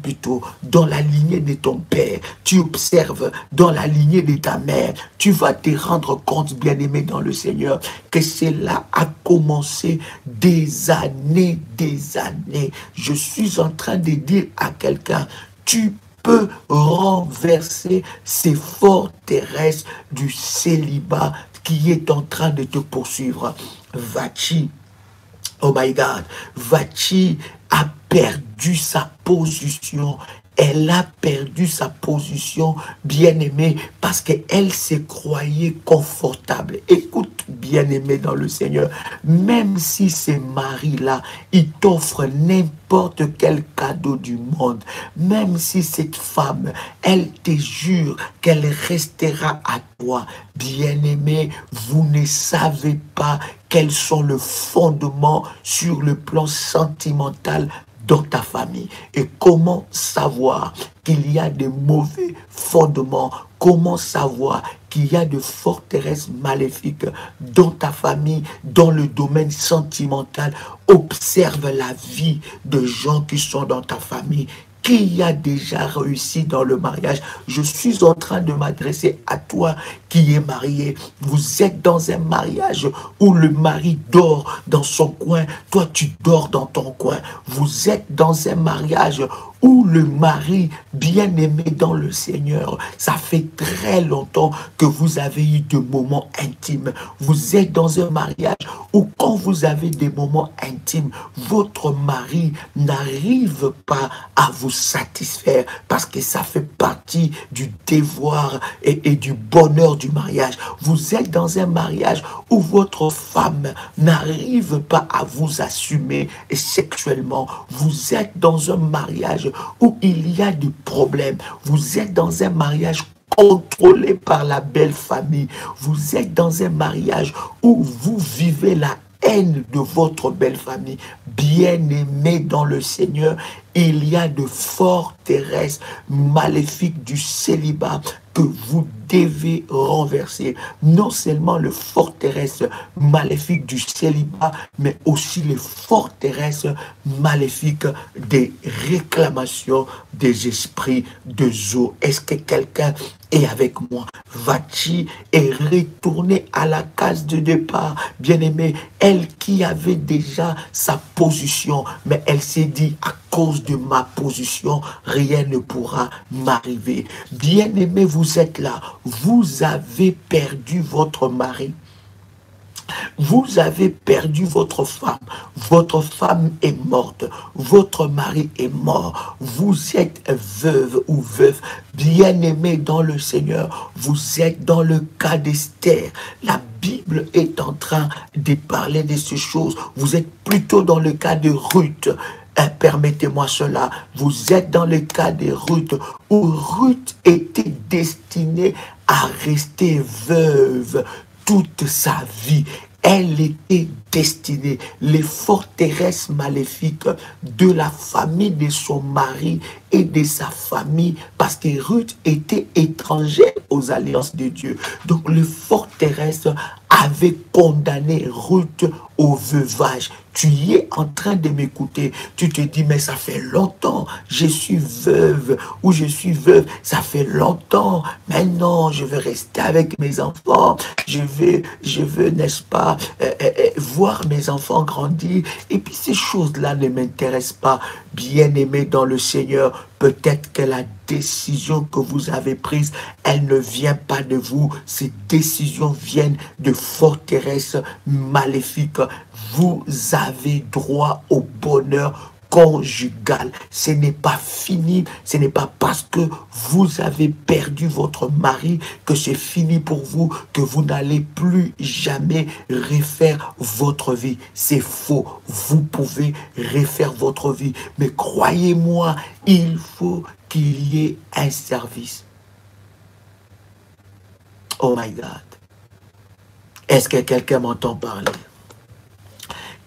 plutôt dans la lignée de ton père, tu observes dans la lignée de ta mère, tu vas te rendre compte, bien-aimé dans le Seigneur, que cela a commencé des années. Je suis en train de dire à quelqu'un, tu peux renverser ces forteresses du célibat qui est en train de te poursuivre. Vati, oh my God, Vati a perdu sa position Elle a perdu sa position, bien-aimée, parce qu'elle se croyait confortable. Écoute, bien-aimé dans le Seigneur, même si ces maris-là, ils t'offrent n'importe quel cadeau du monde, même si cette femme, elle te jure qu'elle restera à toi, bien-aimé, vous ne savez pas quels sont les fondements sur le plan sentimental dans ta famille. Et comment savoir qu'il y a des mauvais fondements? Comment savoir qu'il y a de forteresses maléfiques dans ta famille, dans le domaine sentimental? Observe la vie de gens qui sont dans ta famille, qui a déjà réussi dans le mariage. Je suis en train de m'adresser à toi qui es marié. Vous êtes dans un mariage où le mari dort dans son coin, toi tu dors dans ton coin. Vous êtes dans un mariage où le mari, bien-aimé dans le Seigneur, ça fait très longtemps que vous avez eu de moments intimes. Vous êtes dans un mariage où quand vous avez des moments intimes, votre mari n'arrive pas à vous satisfaire parce que ça fait partie du devoir et du bonheur du mariage. Vous êtes dans un mariage où votre femme n'arrive pas à vous assumer sexuellement. Vous êtes dans un mariage où il y a des problèmes. Vous êtes dans un mariage contrôlé par la belle famille. Vous êtes dans un mariage où vous vivez la haine de votre belle famille. Bien-aimé dans le Seigneur, il y a de forteresses maléfiques du célibat que vous devez renverser. Non seulement les forteresses maléfiques du célibat, mais aussi les forteresses maléfiques des réclamations des esprits de Zo. Est-ce que quelqu'un est avec moi? Va-t-il et retourner à la case de départ? Bien-aimé, elle qui avait déjà sa position, mais elle s'est dit, à cause de ma position, rien ne pourra m'arriver. Bien-aimé, vous êtes là. Vous avez perdu votre mari. Vous avez perdu votre femme. Votre femme est morte. Votre mari est mort. Vous êtes veuve ou veuf. Bien-aimé dans le Seigneur, vous êtes dans le cas d'Esther. La Bible est en train de parler de ces choses. Vous êtes plutôt dans le cas de Ruth. Permettez-moi cela. Vous êtes dans le cas de Ruth, où Ruth était destinée à rester veuve toute sa vie. Elle était destinée, les forteresses maléfiques de la famille de son mari et de sa famille, parce que Ruth était étrangère aux alliances de Dieu. Donc les forteresses avaient condamné Ruth au veuvage. Tu es en train de m'écouter. Tu te dis, mais ça fait longtemps, je suis veuve ou je suis veuve. Ça fait longtemps. Maintenant, je veux rester avec mes enfants. Je veux, n'est-ce pas, voir mes enfants grandir. Et puis ces choses-là ne m'intéressent pas. Bien-aimé dans le Seigneur, peut-être que la décision que vous avez prise, elle ne vient pas de vous. Ces décisions viennent de forteresses maléfiques. Vous avez droit au bonheur conjugal. Ce n'est pas fini. Ce n'est pas parce que vous avez perdu votre mari que c'est fini pour vous, que vous n'allez plus jamais refaire votre vie. C'est faux. Vous pouvez refaire votre vie. Mais croyez-moi, il faut qu'il y ait un service. Oh my God. Est-ce que quelqu'un m'entend parler?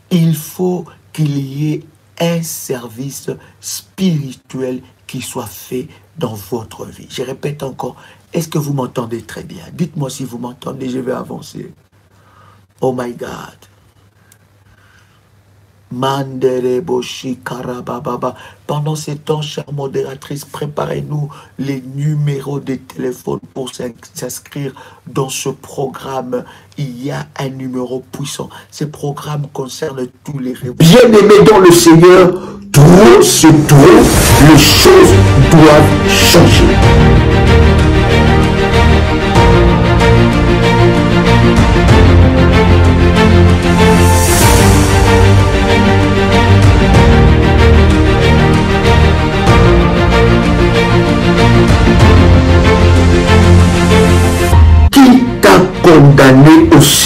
Il faut qu'il y ait un service spirituel qui soit fait dans votre vie. Je répète encore, est-ce que vous m'entendez très bien? Dites-moi si vous m'entendez, je vais avancer. Oh my God. Pendant ces temps, chère modératrice, préparez-nous les numéros de téléphone pour s'inscrire dans ce programme. Il y a un numéro puissant. Ce programme concerne tous les réveils. Bien-aimés dans le Seigneur, trop c'est trop, les choses doivent changer.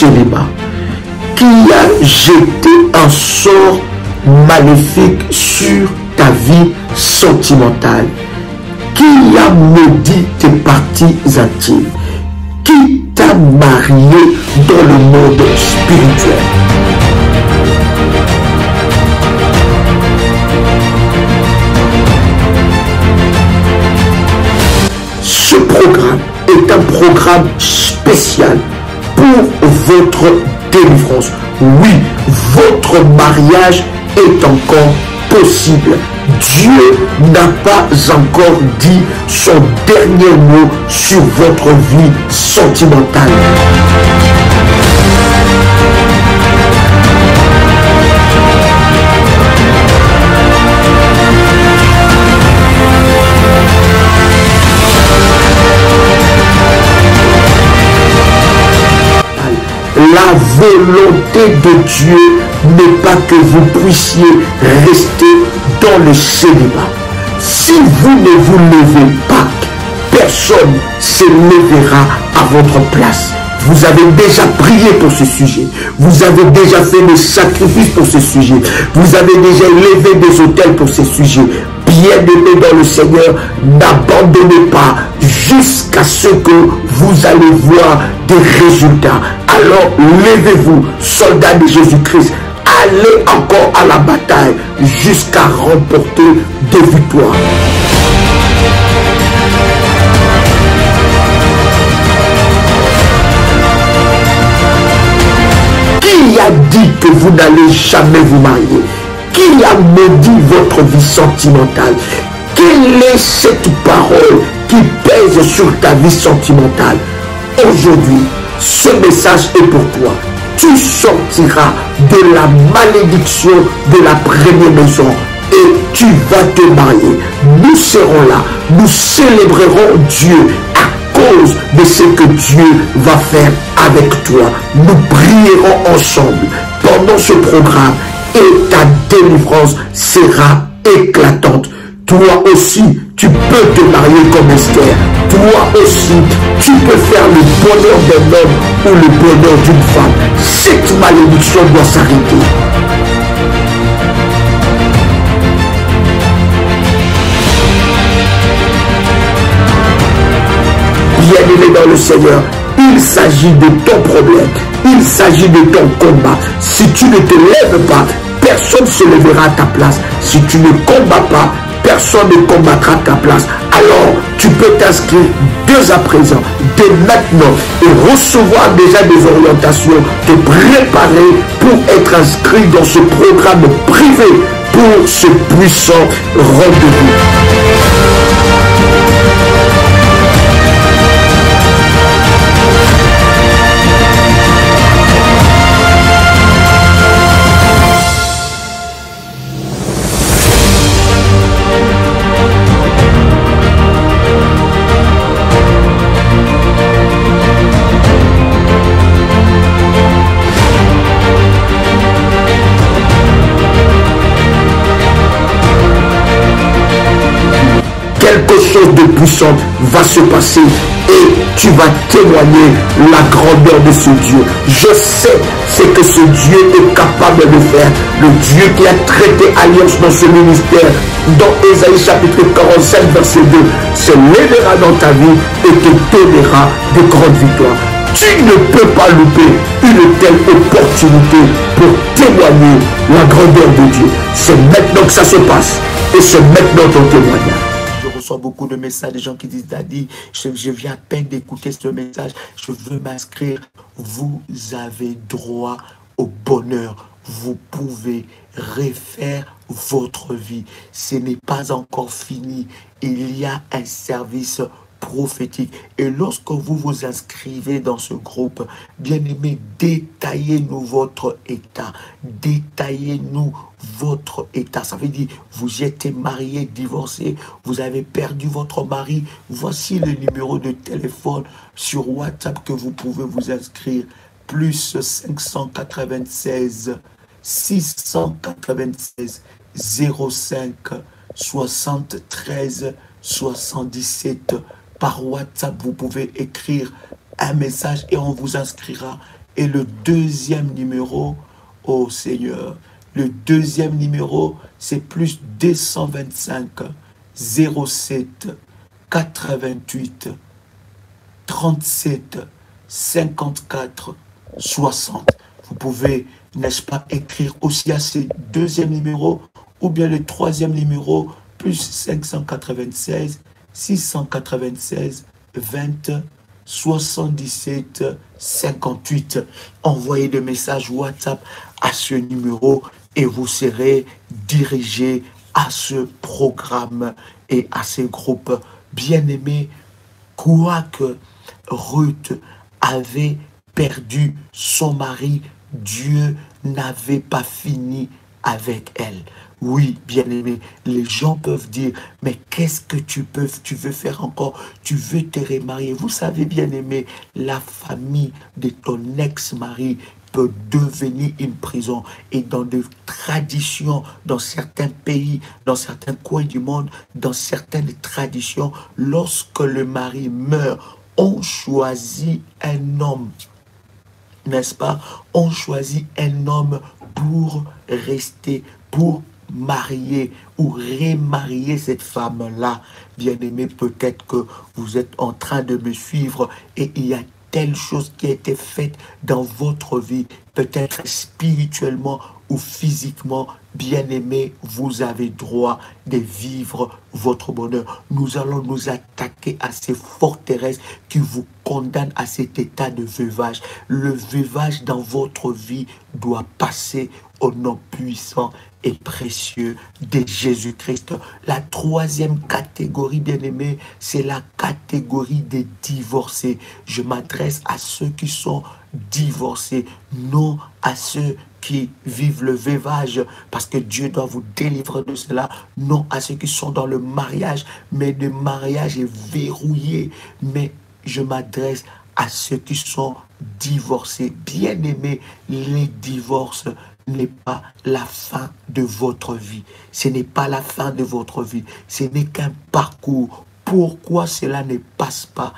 célibat, qui a jeté un sort maléfique sur ta vie sentimentale, qui a maudit tes parties intimes, qui t'a marié dans le monde spirituel. Ce programme est un programme spécial pour votre délivrance. Oui, votre mariage est encore possible. Dieu n'a pas encore dit son dernier mot sur votre vie sentimentale. La volonté de Dieu n'est pas que vous puissiez rester dans le célibat. Si vous ne vous levez pas, personne ne se lèvera à votre place. Vous avez déjà prié pour ce sujet. Vous avez déjà fait des sacrifices pour ce sujet. Vous avez déjà élevé des autels pour ce sujet. Bien-aimés dans le Seigneur, n'abandonnez pas jusqu'à ce que vous allez voir des résultats. Alors levez-vous, soldats de Jésus-Christ. Allez encore à la bataille jusqu'à remporter des victoires. Qui a dit que vous n'allez jamais vous marier? Qui a maudit votre vie sentimentale? Quelle est cette parole qui pèse sur ta vie sentimentale? Aujourd'hui, ce message est pour toi. Tu sortiras de la malédiction de la première maison et tu vas te marier. Nous serons là, nous célébrerons Dieu à cause de ce que Dieu va faire avec toi. Nous prierons ensemble pendant ce programme et ta délivrance sera éclatante. Toi aussi, tu peux te marier comme Esther. Toi aussi, tu peux faire le bonheur d'un homme ou le bonheur d'une femme. Cette malédiction doit s'arrêter. Bien-aimé dans le Seigneur, il s'agit de ton problème. Il s'agit de ton combat. Si tu ne te lèves pas, personne ne se lèvera à ta place. Si tu ne combats pas, personne ne combattra ta place. Alors, tu peux t'inscrire dès à présent, dès maintenant, et recevoir déjà des orientations, te préparer pour être inscrit dans ce programme privé pour ce puissant rendez-vous. Quelque chose de puissant va se passer et tu vas témoigner la grandeur de ce Dieu. Je sais ce que ce Dieu est capable de faire. Le Dieu qui a traité alliance dans ce ministère, dans Ésaïe chapitre 45 verset 2, se lèvera dans ta vie et te donnera de grandes victoires. Tu ne peux pas louper une telle opportunité pour témoigner la grandeur de Dieu. C'est maintenant que ça se passe et c'est maintenant ton témoignage. Beaucoup de messages, des gens qui disent Daddy, je viens à peine d'écouter ce message, je veux m'inscrire. Vous avez droit au bonheur. Vous pouvez refaire votre vie. Ce n'est pas encore fini. Il y a un service prophétique. Et lorsque vous vous inscrivez dans ce groupe, bien-aimés, détaillez-nous votre état. Détaillez-nous votre état. Ça veut dire, vous êtes marié, divorcé, vous avez perdu votre mari. Voici le numéro de téléphone sur WhatsApp que vous pouvez vous inscrire. Plus 596 696 05 73 77. Par WhatsApp, vous pouvez écrire un message et on vous inscrira. Et le deuxième numéro, oh Seigneur, le deuxième numéro, c'est plus 225 07 88 37 54 60. Vous pouvez, n'est-ce pas, écrire aussi à ce deuxième numéro ou bien le troisième numéro, plus 596 696 20 77 58. Envoyez des messages WhatsApp à ce numéro et vous serez dirigé à ce programme et à ce groupe. Bien-aimés, quoique Ruth avait perdu son mari, Dieu n'avait pas fini avec elle. Oui, bien-aimé, les gens peuvent dire, mais qu'est-ce que tu veux faire encore? Tu veux te remarier. Vous savez, bien-aimé, la famille de ton ex-mari peut devenir une prison. Et dans des traditions, dans certains pays, dans certains coins du monde, dans certaines traditions, lorsque le mari meurt, on choisit un homme, n'est-ce pas? On choisit un homme pour rester, pour marier ou remarier cette femme-là. Bien-aimé, peut-être que vous êtes en train de me suivre et il y a telle chose qui a été faite dans votre vie, peut-être spirituellement ou physiquement. Bien-aimé, vous avez droit de vivre votre bonheur. Nous allons nous attaquer à ces forteresses qui vous condamnent à cet état de veuvage. Le veuvage dans votre vie doit passer au nom puissant et précieux de Jésus-Christ. La troisième catégorie, bien-aimé, c'est la catégorie des divorcés. Je m'adresse à ceux qui sont divorcés, non à ceux qui vivent le veuvage, parce que Dieu doit vous délivrer de cela, non à ceux qui sont dans le mariage, mais le mariage est verrouillé. Mais je m'adresse à ceux qui sont divorcés. Bien-aimés, les divorces n'est pas la fin de votre vie. Ce n'est pas la fin de votre vie. Ce n'est qu'un parcours. Pourquoi cela ne passe pas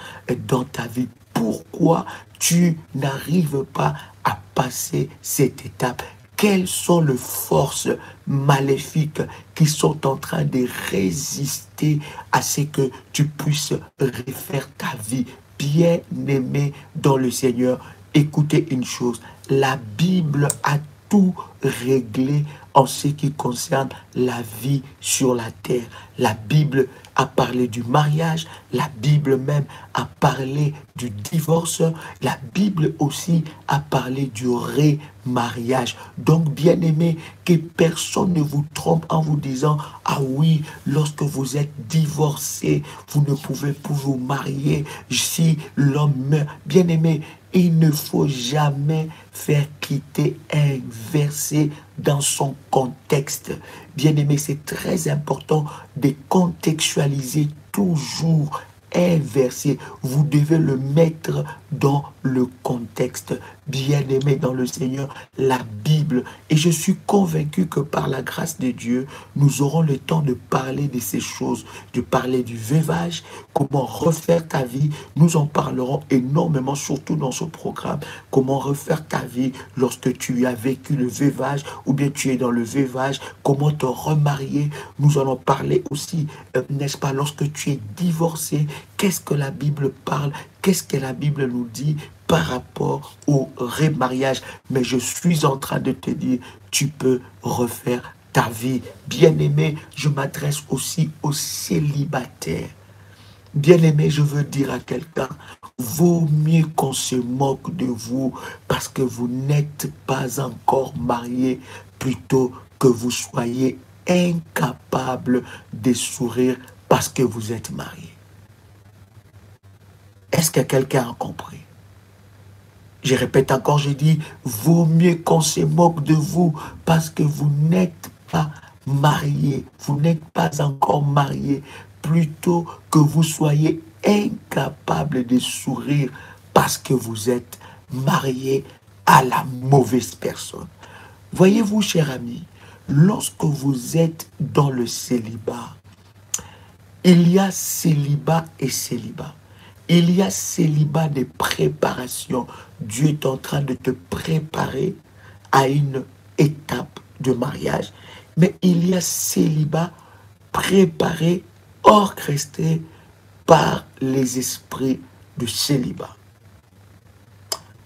dans ta vie? Pourquoi tu n'arrives pas à passer cette étape? Quelles sont les forces maléfiques qui sont en train de résister à ce que tu puisses refaire ta vie? Bien-aimé dans le Seigneur, écoutez une chose. La Bible a tout réglé en ce qui concerne la vie sur la terre. La Bible a parlé du mariage, la Bible même a parlé du divorce, la Bible aussi a parlé du remariage. Donc, bien-aimé, que personne ne vous trompe en vous disant, ah oui, lorsque vous êtes divorcé, vous ne pouvez plus vous marier si l'homme meurt. Bien-aimé, il ne faut jamais faire quitter un verset dans son contexte. Bien-aimé, c'est très important de contextualiser toujours un verset. Vous devez le mettre dans le contexte. Bien-aimé dans le Seigneur, la Bible. Et je suis convaincu que par la grâce de Dieu, nous aurons le temps de parler de ces choses, de parler du veuvage, comment refaire ta vie. Nous en parlerons énormément, surtout dans ce programme. Comment refaire ta vie lorsque tu as vécu le veuvage ou bien tu es dans le veuvage. Comment te remarier. Nous allons parler aussi, n'est-ce pas, lorsque tu es divorcé. Qu'est-ce que la Bible parle? Qu'est-ce que la Bible nous dit par rapport au remariage? Mais je suis en train de te dire, tu peux refaire ta vie. Bien-aimé, je m'adresse aussi aux célibataires. Bien-aimé, je veux dire à quelqu'un, vaut mieux qu'on se moque de vous parce que vous n'êtes pas encore marié, plutôt que vous soyez incapable de sourire parce que vous êtes marié. Est-ce que quelqu'un a compris? Je répète encore, je dis, vaut mieux qu'on se moque de vous parce que vous n'êtes pas marié, vous n'êtes pas encore marié, plutôt que vous soyez incapable de sourire parce que vous êtes marié à la mauvaise personne. Voyez-vous, cher ami, lorsque vous êtes dans le célibat, il y a célibat et célibat. Il y a célibat de préparation. Dieu est en train de te préparer à une étape de mariage. Mais il y a célibat préparé, orchestré par les esprits de célibat.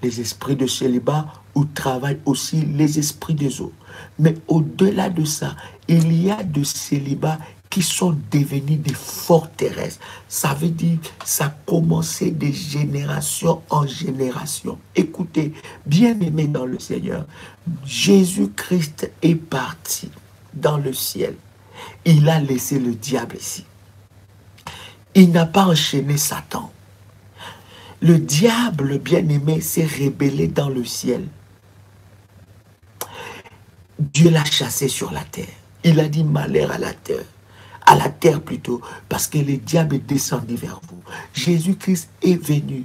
Les esprits de célibat où travaillent aussi les esprits des autres. Mais au-delà de ça, il y a de célibats qui sont devenus des forteresses. Ça veut dire que ça a commencé de génération en génération. Écoutez, bien-aimés dans le Seigneur, Jésus-Christ est parti dans le ciel. Il a laissé le diable ici. Il n'a pas enchaîné Satan. Le diable, bien-aimé, s'est rébellé dans le ciel. Dieu l'a chassé sur la terre. Il a dit malheur à la terre plutôt, parce que le diable est descendu vers vous. Jésus-Christ est venu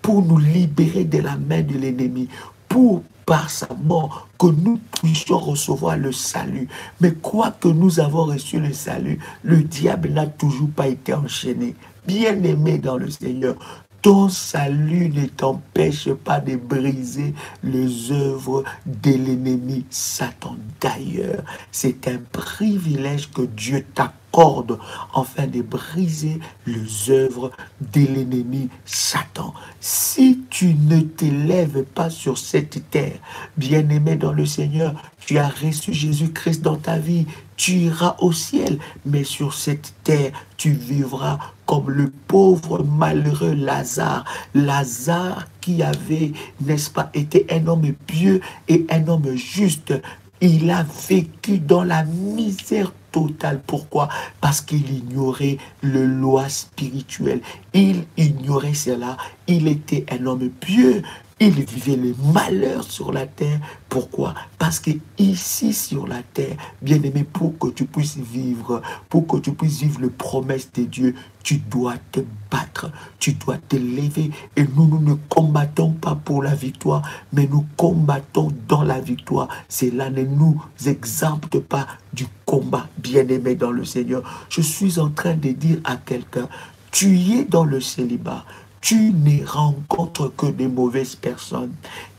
pour nous libérer de la main de l'ennemi, pour par sa mort que nous puissions recevoir le salut. Mais quoi que nous avons reçu le salut, le diable n'a toujours pas été enchaîné. Bien-aimé dans le Seigneur, ton salut ne t'empêche pas de briser les œuvres de l'ennemi Satan. D'ailleurs, c'est un privilège que Dieu t'accorde afin de briser les œuvres de l'ennemi Satan. Si tu ne t'élèves pas sur cette terre, bien-aimé dans le Seigneur, tu as reçu Jésus-Christ dans ta vie, tu iras au ciel, mais sur cette terre, tu vivras comme le pauvre malheureux Lazare. Lazare qui avait, n'est-ce pas, été un homme pieux et un homme juste. Il a vécu dans la misère totale. Pourquoi? Parce qu'il ignorait le loi spirituelle. Il ignorait cela. Il était un homme pieux. Il vivait les malheurs sur la terre. Pourquoi? Parce que ici sur la terre, bien-aimé, pour que tu puisses vivre, pour que tu puisses vivre les promesses de Dieu, tu dois te battre, tu dois te lever. Et nous ne combattons pas pour la victoire, mais nous combattons dans la victoire. Cela ne nous exempte pas du combat, bien-aimé dans le Seigneur. Je suis en train de dire à quelqu'un, tu es dans le célibat. Tu ne rencontres que de mauvaises personnes.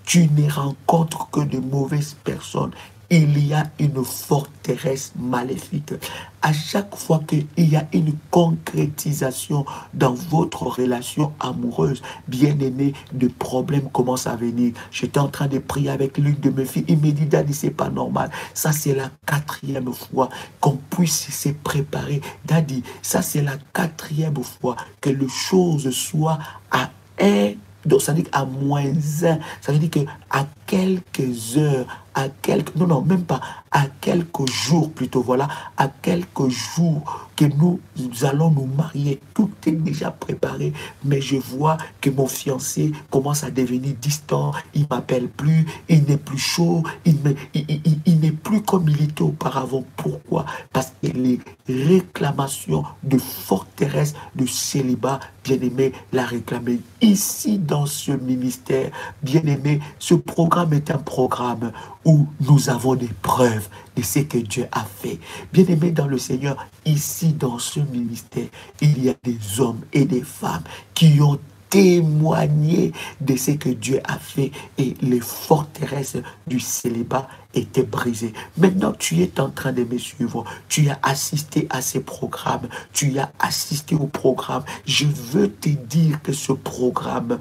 Tu ne rencontres que de mauvaises personnes. Il y a une forteresse maléfique. À chaque fois qu'il y a une concrétisation dans votre relation amoureuse, bien-aimé, des problèmes commencent à venir. J'étais en train de prier avec l'une de mes filles. Il me dit, Daddy, c'est pas normal. Ça, c'est la 4e fois qu'on puisse se préparer. Daddy, ça, c'est la 4e fois que les choses soient à 1. Donc, ça veut dire à -1. Ça veut dire qu'à quelques heures, non, même pas, à quelques jours plutôt, voilà, à quelques jours que nous allons nous marier. Tout est déjà préparé, mais je vois que mon fiancé commence à devenir distant, il ne m'appelle plus, il n'est plus chaud, il n'est plus comme il était auparavant. Pourquoi? Parce que les réclamations de forteresse, de célibat, bien-aimé, l'a réclamé. Ici, dans ce ministère, bien-aimé, ce programme est un programme où nous avons des preuves de ce que Dieu a fait. Bien-aimé dans le Seigneur, ici dans ce ministère, il y a des hommes et des femmes qui ont témoigné de ce que Dieu a fait et les forteresses du célibat étaient brisées. Maintenant, tu es en train de me suivre. Tu as assisté à ces programmes. Tu as assisté au programme. Je veux te dire que ce programme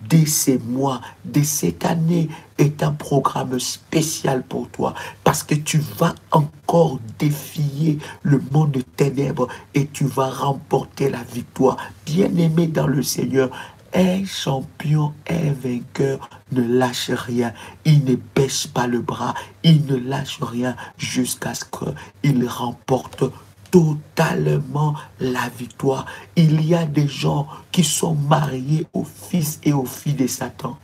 de ces mois, de cette année, est un programme spécial pour toi parce que tu vas encore défier le monde de ténèbres et tu vas remporter la victoire. Bien-aimé dans le Seigneur, un champion, un vainqueur ne lâche rien. Il ne baisse pas le bras. Il ne lâche rien jusqu'à ce qu'il remporte totalement la victoire. Il y a des gens qui sont mariés aux fils et aux filles de Satan.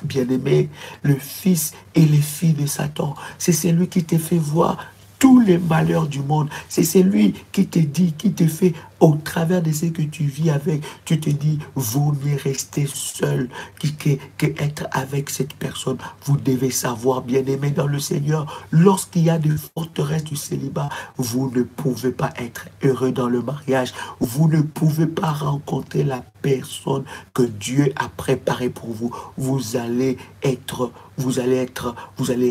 Bien-aimé, le fils et les filles de Satan, c'est celui qui te fait voir tous les malheurs du monde. C'est celui qui te dit, qui te fait Au travers de ce que tu vis avec, tu te dis, vous mieux rester seul que être avec cette personne. Vous devez savoir, bien-aimé dans le Seigneur, lorsqu'il y a des forteresses du célibat, vous ne pouvez pas être heureux dans le mariage. Vous ne pouvez pas rencontrer la personne que Dieu a préparée pour vous. Vous allez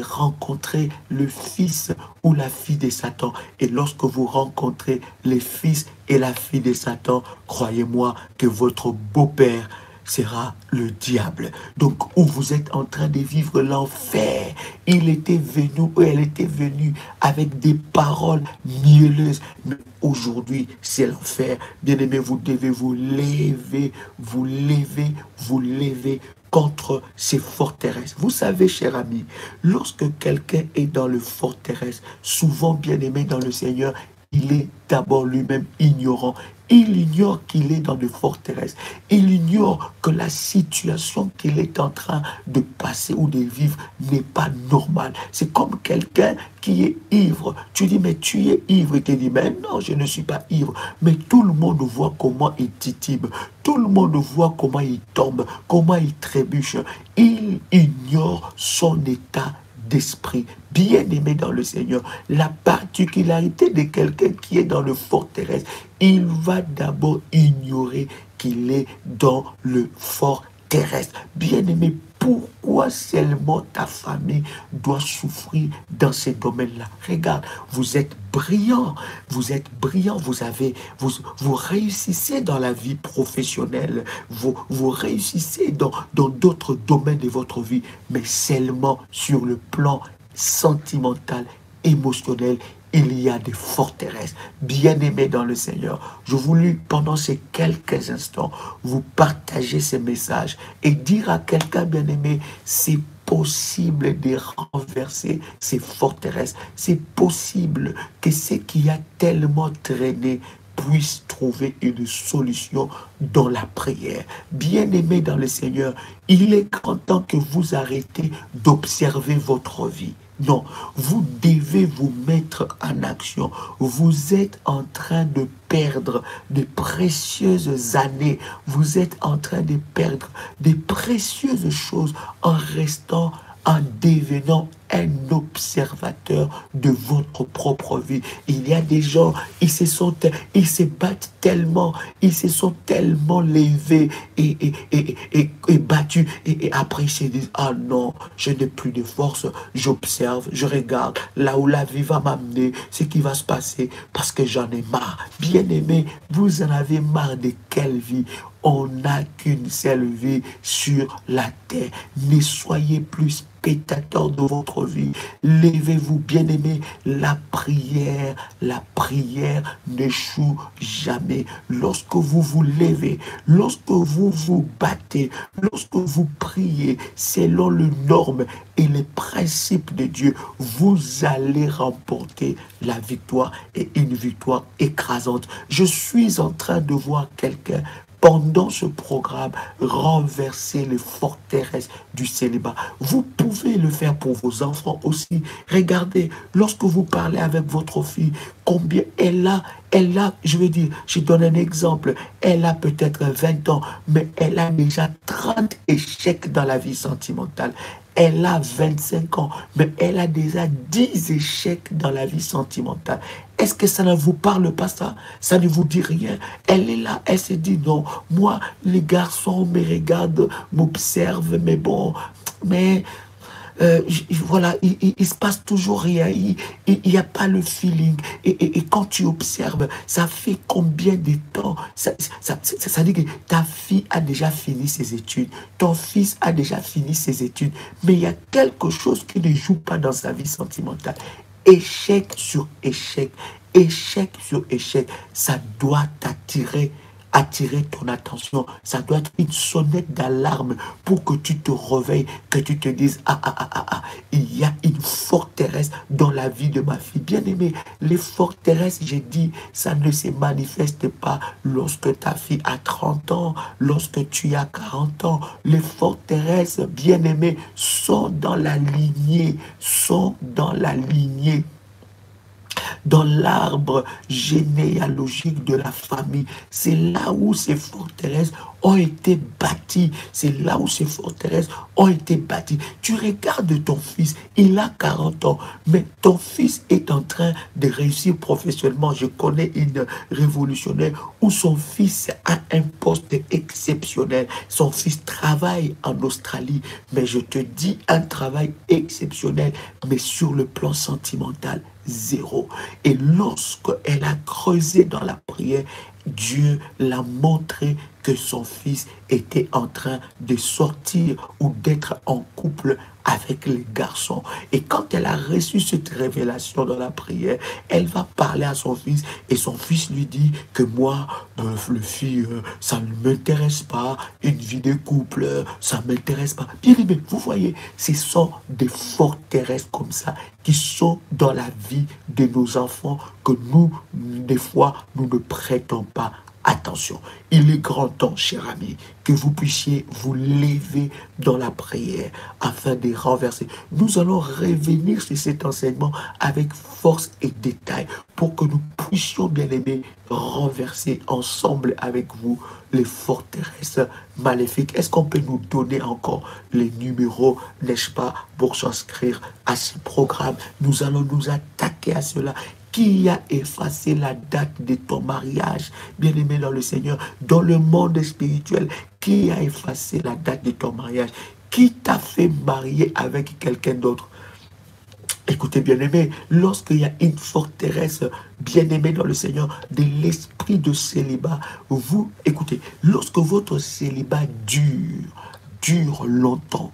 rencontrer le fils ou la fille de Satan. Et lorsque vous rencontrez les fils et la fille de Satan, croyez-moi que votre beau-père sera le diable. Donc, où vous êtes en train de vivre l'enfer, il était venu ou elle était venue avec des paroles mielleuses. Mais aujourd'hui, c'est l'enfer. Bien-aimés, vous devez vous lever contre ces forteresses. Vous savez, cher ami, lorsque quelqu'un est dans le forteresse, souvent bien-aimé dans le Seigneur, il est d'abord lui-même ignorant. Il ignore qu'il est dans de forteresses. Il ignore que la situation qu'il est en train de passer ou de vivre n'est pas normale. C'est comme quelqu'un qui est ivre. Tu dis, mais tu es ivre. Il te dit, mais non, je ne suis pas ivre. Mais tout le monde voit comment il titube. Tout le monde voit comment il tombe, comment il trébuche. Il ignore son état d'esprit. Bien-aimé dans le Seigneur, la particularité de quelqu'un qui est dans le forteresse, il va d'abord ignorer qu'il est dans le fort terrestre. Bien-aimé, pourquoi seulement ta famille doit souffrir dans ces domaines-là? Regarde, vous êtes brillant, vous réussissez dans la vie professionnelle, vous réussissez dans d'autres domaines de votre vie, mais seulement sur le plan sentimental, émotionnel, il y a des forteresses. Bien-aimés dans le Seigneur, je voulus pendant ces quelques instants vous partager ces messages et dire à quelqu'un bien-aimé, c'est possible de renverser ces forteresses. C'est possible que ce qui a tellement traîné puisse trouver une solution dans la prière. Bien-aimés dans le Seigneur, il est grand temps que vous arrêtez d'observer votre vie. Non, vous devez vous mettre en action. Vous êtes en train de perdre de précieuses années. Vous êtes en train de perdre de précieuses choses en devenant un observateur de votre propre vie. Il y a des gens, ils se battent tellement, ils se sont tellement levés et battus. Et après, ils se disent, ah non, je n'ai plus de force. J'observe, je regarde là où la vie va m'amener, ce qui va se passer, parce que j'en ai marre. Bien-aimé, vous en avez marre de quelle vie? On n'a qu'une seule vie sur la terre. Ne soyez plus spectateurs de votre vie. Levez-vous, bien-aimés. La prière n'échoue jamais. Lorsque vous vous levez, lorsque vous vous battez, lorsque vous priez selon les normes et les principes de Dieu, vous allez remporter la victoire et une victoire écrasante. Je suis en train de voir quelqu'un pendant ce programme, renverser les forteresses du célibat. Vous pouvez le faire pour vos enfants aussi. Regardez, lorsque vous parlez avec votre fille, combien elle a, je veux dire, je donne un exemple, elle a peut-être 20 ans, mais elle a déjà 30 échecs dans la vie sentimentale. Elle a 25 ans, mais elle a déjà 10 échecs dans la vie sentimentale. Est-ce que ça ne vous parle pas ça? Ça ne vous dit rien? Elle est là, elle se dit non, moi, les garçons me regardent, m'observent, mais bon, mais... voilà, il se passe toujours rien, il n'y a pas le feeling. Et quand tu observes, ça fait combien de temps? Ça dit que ta fille a déjà fini ses études, ton fils a déjà fini ses études, mais il y a quelque chose qui ne joue pas dans sa vie sentimentale. Échec sur échec, échec sur échec, ça doit attirer ton attention. Ça doit être une sonnette d'alarme pour que tu te réveilles, que tu te dises, il y a une forteresse dans la vie de ma fille. Bien-aimée, les forteresses, j'ai dit, ça ne se manifeste pas lorsque ta fille a 30 ans, lorsque tu as 40 ans. Les forteresses, bien-aimées, sont dans la lignée, dans l'arbre généalogique de la famille. C'est là où ces forteresses ont été bâties. C'est là où ces forteresses ont été bâties. Tu regardes ton fils, il a 40 ans, mais ton fils est en train de réussir professionnellement. Je connais une révolutionnaire où son fils a un poste exceptionnel. Son fils travaille en Australie, mais je te dis un travail exceptionnel, mais sur le plan sentimental, zéro. Et lorsqu'elle a creusé dans la prière, Dieu l'a montré que son fils était en train de sortir ou d'être en couple avec les garçons. Et quand elle a reçu cette révélation dans la prière, elle va parler à son fils et son fils lui dit que moi, le fille, ça ne m'intéresse pas, une vie de couple, ça ne m'intéresse pas. Bien aimé, vous voyez, ce sont des forteresses comme ça qui sont dans la vie de nos enfants que nous, des fois, nous ne prêtons pas attention. Il est grand temps, cher ami, que vous puissiez vous lever dans la prière afin de renverser. Nous allons revenir sur cet enseignement avec force et détail pour que nous puissions, bien aimés, renverser ensemble avec vous les forteresses maléfiques. Est-ce qu'on peut nous donner encore les numéros, n'est-ce pas, pour s'inscrire à ce programme? Nous allons nous attaquer à cela. Qui a effacé la date de ton mariage, bien-aimé dans le Seigneur, dans le monde spirituel? Qui a effacé la date de ton mariage? Qui t'a fait marier avec quelqu'un d'autre? Écoutez, bien-aimé, lorsqu'il y a une forteresse, bien-aimé dans le Seigneur, de l'esprit de célibat, vous, écoutez, lorsque votre célibat dure longtemps,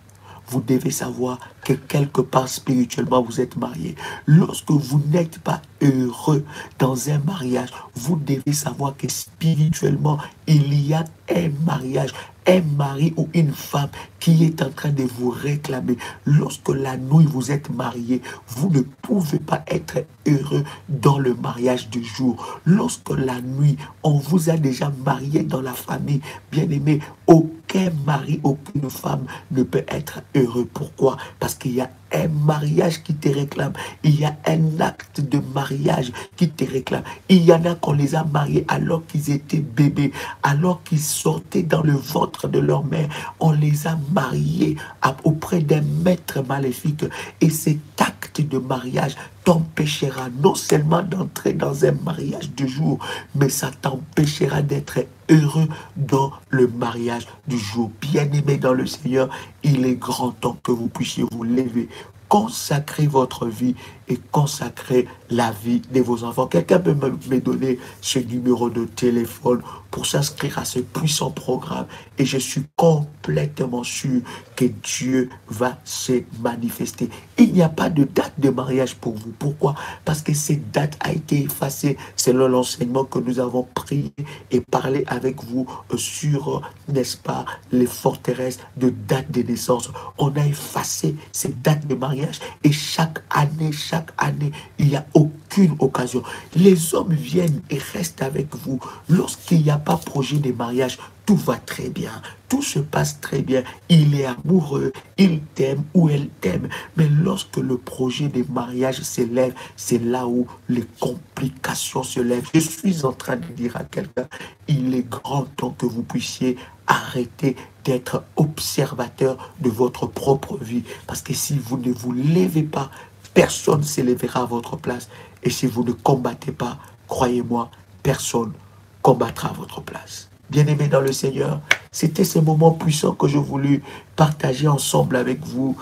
vous devez savoir que quelque part spirituellement vous êtes marié. Lorsque vous n'êtes pas heureux dans un mariage, vous devez savoir que spirituellement il y a un mariage, un mari ou une femme qui est en train de vous réclamer. Lorsque la nuit vous êtes marié, vous ne pouvez pas être heureux dans le mariage du jour. Lorsque la nuit on vous a déjà marié dans la famille, bien aimé, aucun mari, aucune femme ne peut être heureux. Pourquoi? Parce qu'il y a un mariage qui te réclame. Il y a un acte de mariage qui te réclame. Il y en a qu'on les a mariés alors qu'ils étaient bébés, alors qu'ils sortaient dans le ventre de leur mère. On les a mariés auprès d'un maître maléfique. Et cet acte de mariage t'empêchera non seulement d'entrer dans un mariage du jour, mais ça t'empêchera d'être heureux dans le mariage du jour. Bien-aimé dans le Seigneur, il est grand temps que vous puissiez vous lever, consacrer votre vie et consacrer la vie de vos enfants. Quelqu'un peut me donner ce numéro de téléphone pour s'inscrire à ce puissant programme et je suis complètement sûr que Dieu va se manifester. Il n'y a pas de date de mariage pour vous. Pourquoi? Parce que cette date a été effacée selon l'enseignement que nous avons prié et parlé avec vous sur, n'est-ce pas, les forteresses de date de naissance. On a effacé cette date de mariage et chaque année, il n'y a aucune occasion. Les hommes viennent et restent avec vous. Lorsqu'il n'y a pas projet de mariage, tout va très bien. Tout se passe très bien. Il est amoureux, il t'aime ou elle t'aime. Mais lorsque le projet de mariage s'élève, c'est là où les complications se lèvent. Je suis en train de dire à quelqu'un, il est grand temps que vous puissiez arrêter d'être observateur de votre propre vie. Parce que si vous ne vous levez pas, personne ne s'élèvera à votre place. Et si vous ne combattez pas, croyez-moi, personne combattra à votre place. Bien-aimés dans le Seigneur, c'était ce moment puissant que je voulais partager ensemble avec vous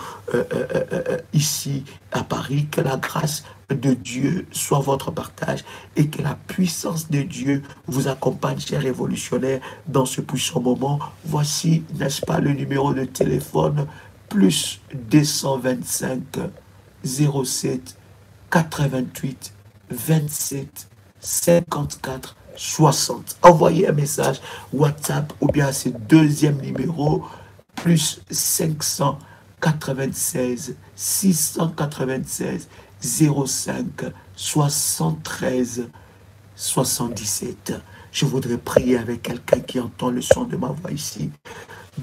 ici à Paris. Que la grâce de Dieu soit votre partage et que la puissance de Dieu vous accompagne, chers révolutionnaires, dans ce puissant moment. Voici, n'est-ce pas, le numéro de téléphone, plus 225 07 88 27 54 60. Envoyez un message WhatsApp ou bien à ce deuxième numéro, plus 596 696 05 73 77. Je voudrais prier avec quelqu'un qui entend le son de ma voix ici.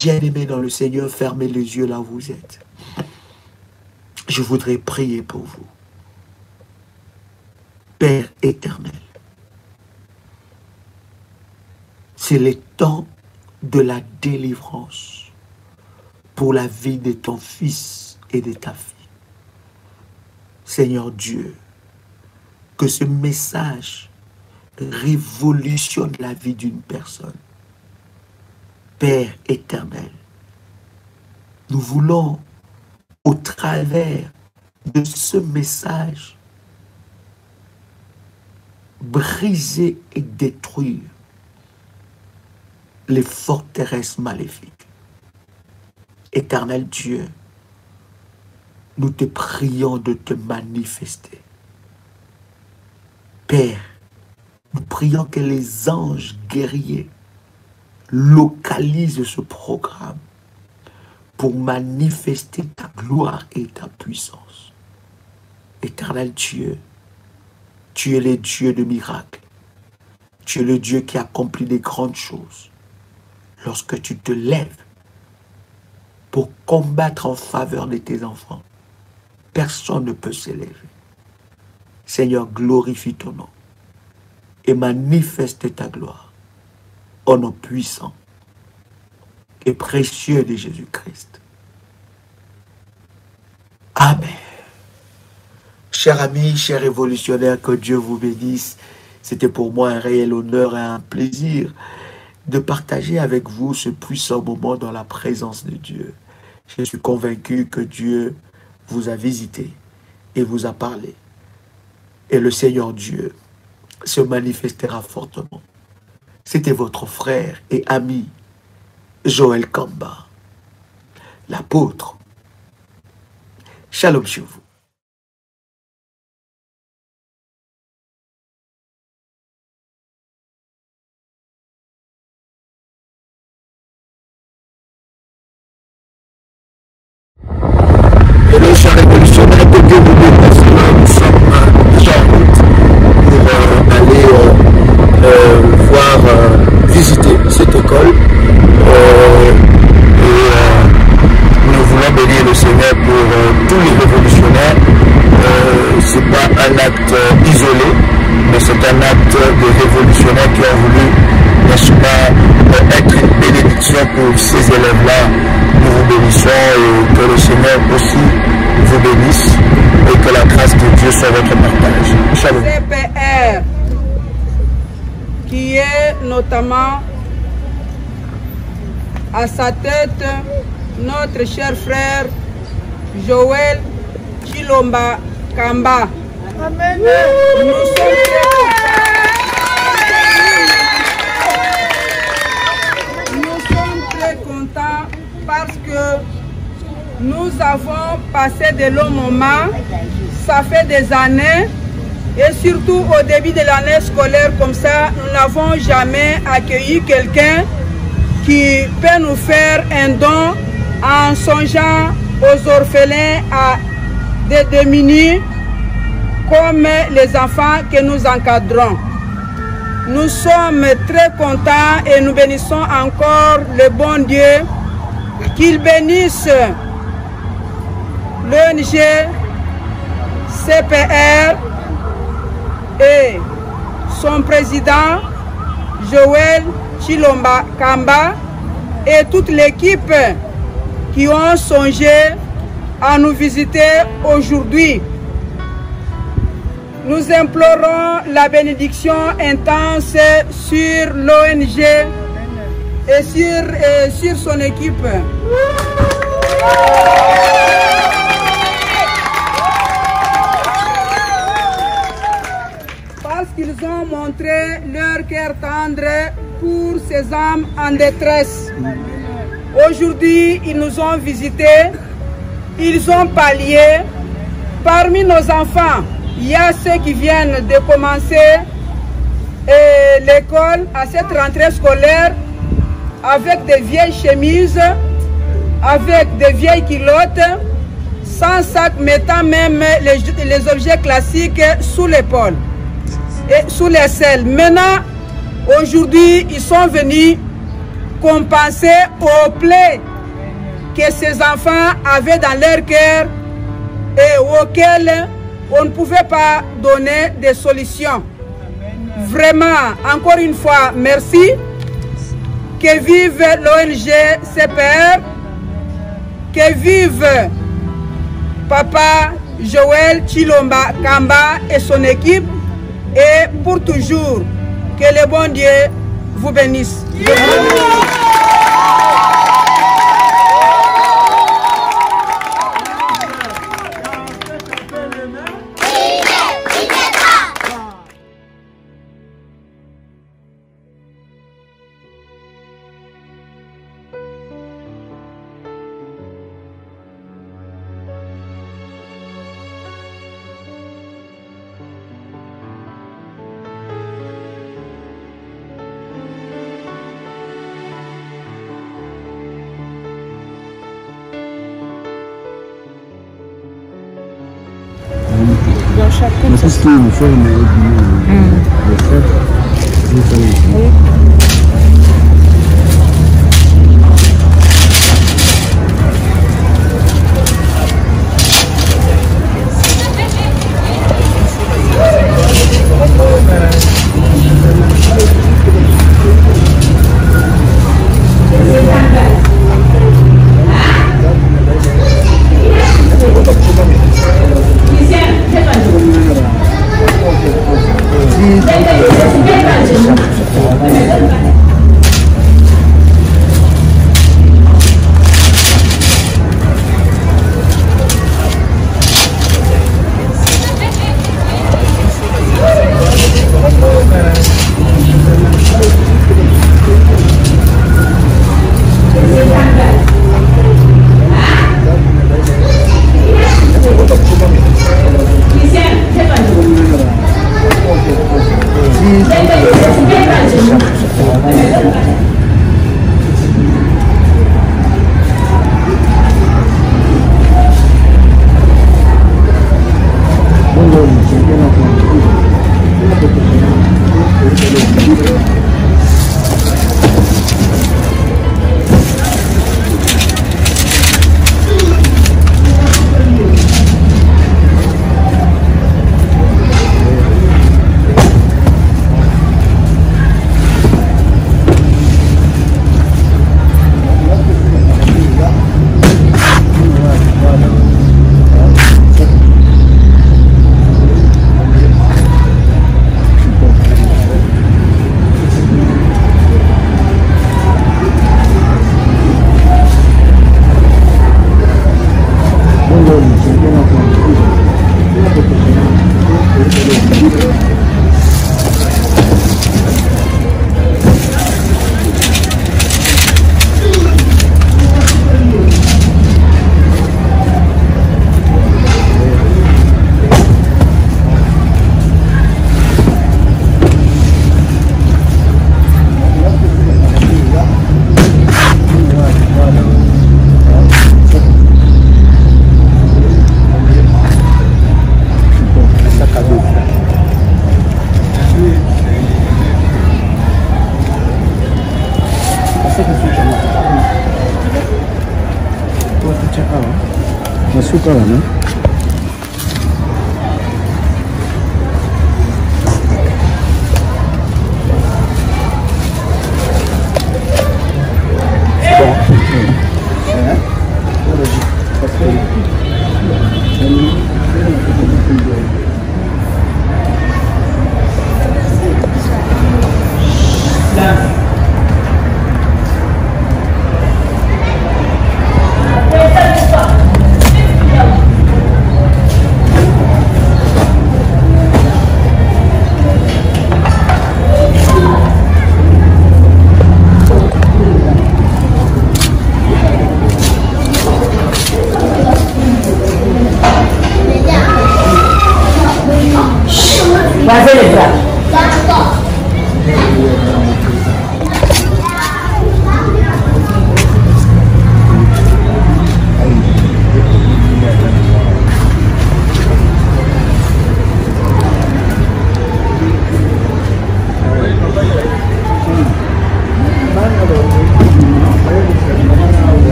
Bien-aimé dans le Seigneur, fermez les yeux là où vous êtes. Je voudrais prier pour vous. Père éternel, c'est le temps de la délivrance pour la vie de ton fils et de ta fille. Seigneur Dieu, que ce message révolutionne la vie d'une personne. Père éternel, nous voulons, au travers de ce message, briser et détruire les forteresses maléfiques. Éternel Dieu, nous te prions de te manifester. Père, nous prions que les anges guerriers localisent ce programme pour manifester ta gloire et ta puissance. Éternel Dieu, tu es le Dieu de miracles. Tu es le Dieu qui accomplit des grandes choses. Lorsque tu te lèves pour combattre en faveur de tes enfants, personne ne peut s'élever. Seigneur, glorifie ton nom et manifeste ta gloire au nom puissant et précieux de Jésus-Christ. Amen. Chers amis, chers révolutionnaires, que Dieu vous bénisse. C'était pour moi un réel honneur et un plaisir de partager avec vous ce puissant moment dans la présence de Dieu. Je suis convaincu que Dieu vous a visité et vous a parlé. Et le Seigneur Dieu se manifestera fortement. C'était votre frère et ami, Joël Kamba, l'apôtre. Shalom chez vous. Hello, chers révolutionnaires, que Dieu vous bénisse. Nous sommes déjà en route pour aller visiter cette école. Nous voulons bénir le Seigneur pour tous les révolutionnaires. Ce n'est pas un acte isolé, mais c'est un acte de révolutionnaires qui ont voulu, n'est-ce pas, être une bénédiction pour ces élèves-là. Nous vous bénissons et que le Seigneur aussi vous bénisse et que la grâce de Dieu soit votre partage. Shalom. CPR, qui est notamment à sa tête notre cher frère Joël Chilomba Kamba. Amen. Nous sommes très contents parce que nous avons passé de longs moments, ça fait des années, et surtout au début de l'année scolaire comme ça, nous n'avons jamais accueilli quelqu'un qui peut nous faire un don en songeant aux orphelins, à des démunis, comme les enfants que nous encadrons. Nous sommes très contents et nous bénissons encore le bon Dieu, qu'il bénisse l'ONG CPR et son président Joël Chilomba Kamba et toute l'équipe qui ont songé à nous visiter aujourd'hui. Nous implorons la bénédiction intense sur l'ONG et sur son équipe. Parce qu'ils ont montré leur cœur tendre pour ces âmes en détresse. Aujourd'hui, ils nous ont visités, ils ont pallié. Parmi nos enfants, il y a ceux qui viennent de commencer l'école à cette rentrée scolaire avec des vieilles chemises, avec des vieilles culottes, sans sac, mettant même les objets classiques sous l'épaule et sous les selles. Maintenant, aujourd'hui, ils sont venus compenser aux plaies que ces enfants avaient dans leur cœur et auxquelles on ne pouvait pas donner des solutions. Vraiment, encore une fois, merci. Que vive l'ONG CPR, que vive Papa Joël Chilomba Kamba et son équipe, et pour toujours, que le bon Dieu vous bénisse. Qu'est-ce qu'il nous fait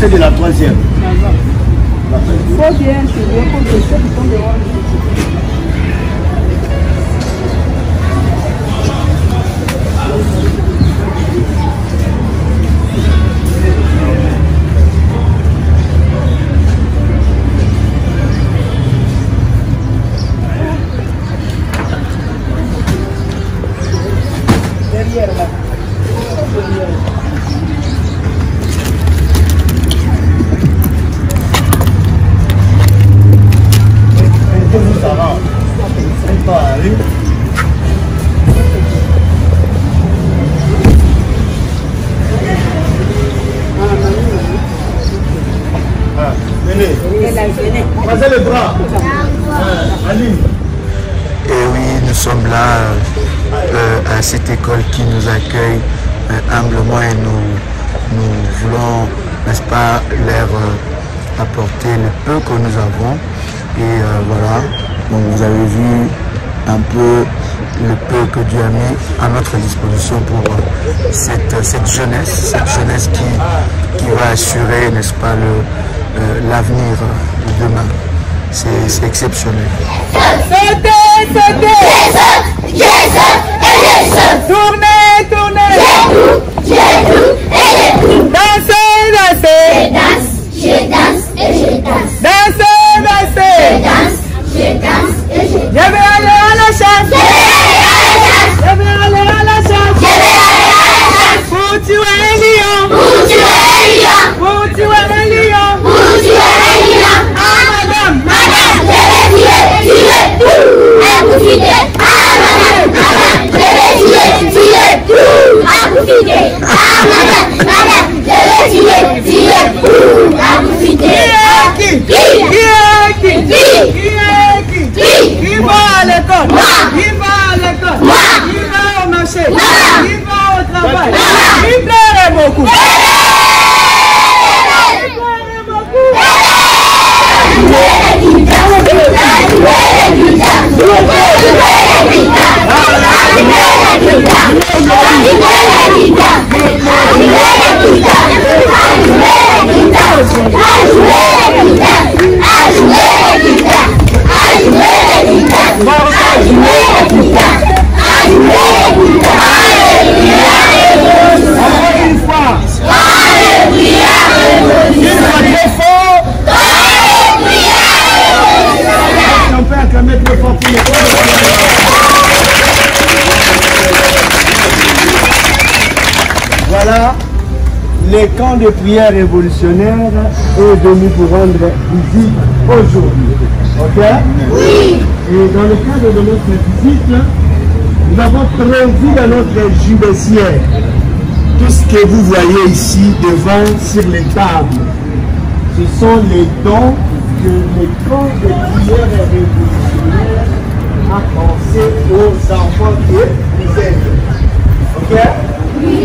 c'est de la troisième. Il faut bien intégrer pour que ceux qui sont dehors. Passez le bras. Aline. Et oui, nous sommes là à cette école qui nous accueille humblement et nous voulons, n'est-ce pas, leur apporter le peu que nous avons. Et voilà, donc vous avez vu un peu le peu que Dieu a mis à notre disposition pour cette jeunesse qui va assurer, n'est-ce pas, l'avenir de demain. C'est exceptionnel. Sautez, sautez. Tournez, tournez. Dansez, dansez. Je danse et je danse. Dansez, dansez. Je danse et je danse. Je vais aller à la chasse. Je vais aller à la chasse. Pour tuer un lion. Pour tuer un lion. Pour tuer un lion. Pour tuer un lion. Ah, madame. Je vais tuer tout. À profiter. Ah, madame. Je vais tuer tout. À profiter. Ah, madame. Je vais tuer tout. À profiter. Qui va à l'école? Moi. Qui va à l'école? Moi. Qui va au marché? Moi. Qui va au travail? Moi. Qui pleure beaucoup? Voilà, les camps de prière révolutionnaire est venu pour rendre visite aujourd'hui. Ok? Oui. Et dans le cadre de notre visite, nous avons prévu dans notre jubilecière tout ce que vous voyez ici devant sur les tables. Ce sont les dons que les camps de prière révolutionnaire a pensé aux enfants de l'Israël. Ok? Oui.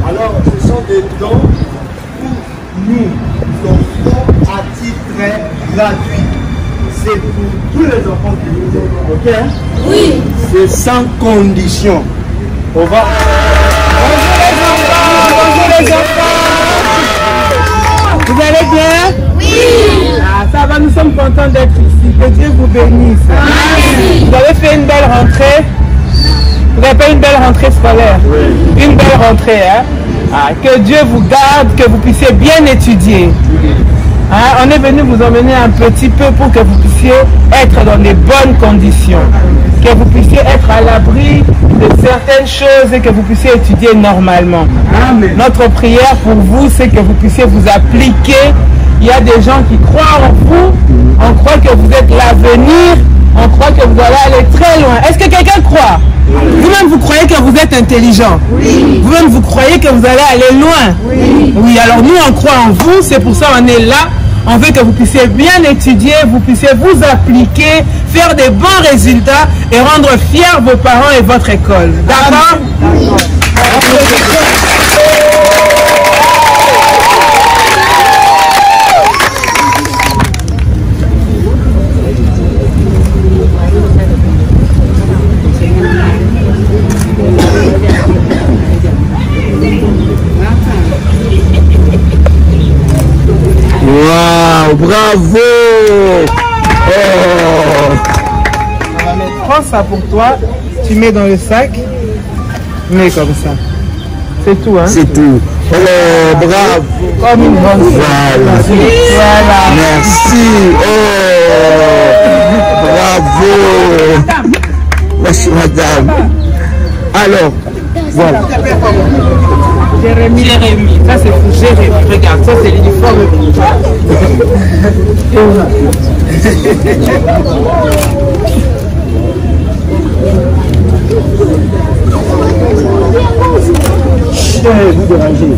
Alors, ce sont des dons que nous offrons à titre gratuit. C'est pour tous les enfants de l'Israël. Ok? Oui. C'est sans condition. On va... Bonjour les enfants. Vous allez bien? Oui. Ah, ça va, nous sommes contents d'être ici. Que Dieu vous bénisse. Merci. Vous avez fait une belle rentrée. Vous avez fait une belle rentrée scolaire. Oui. Une belle rentrée, hein? Ah, que Dieu vous garde, que vous puissiez bien étudier. Hein? On est venu vous emmener un petit peu pour que vous puissiez être dans les bonnes conditions. Que vous puissiez être à l'abri de certaines choses et que vous puissiez étudier normalement. Amen. Notre prière pour vous, c'est que vous puissiez vous appliquer. Il y a des gens qui croient en vous. On croit que vous êtes l'avenir. On croit que vous allez aller très loin. Est-ce que quelqu'un croit? Vous-même, vous croyez que vous êtes intelligent? Oui. Vous-même, vous croyez que vous allez aller loin? Oui. Oui, alors nous, on croit en vous. C'est pour ça qu'on est là. On veut que vous puissiez bien étudier, vous puissiez vous appliquer, faire des bons résultats et rendre fiers vos parents et votre école. D'accord? D'accord. bravo. Oh. Prends ça pour toi, tu mets dans le sac, mets comme ça. C'est tout, hein? C'est tout. Oh, bravo. Comme une grande voilà. Merci. Oh, bravo. Merci, madame. Alors, voilà. Jérémy. Ça, c'est pour Jérémy. Regarde, ça, c'est l'uniforme. Vous dérangez.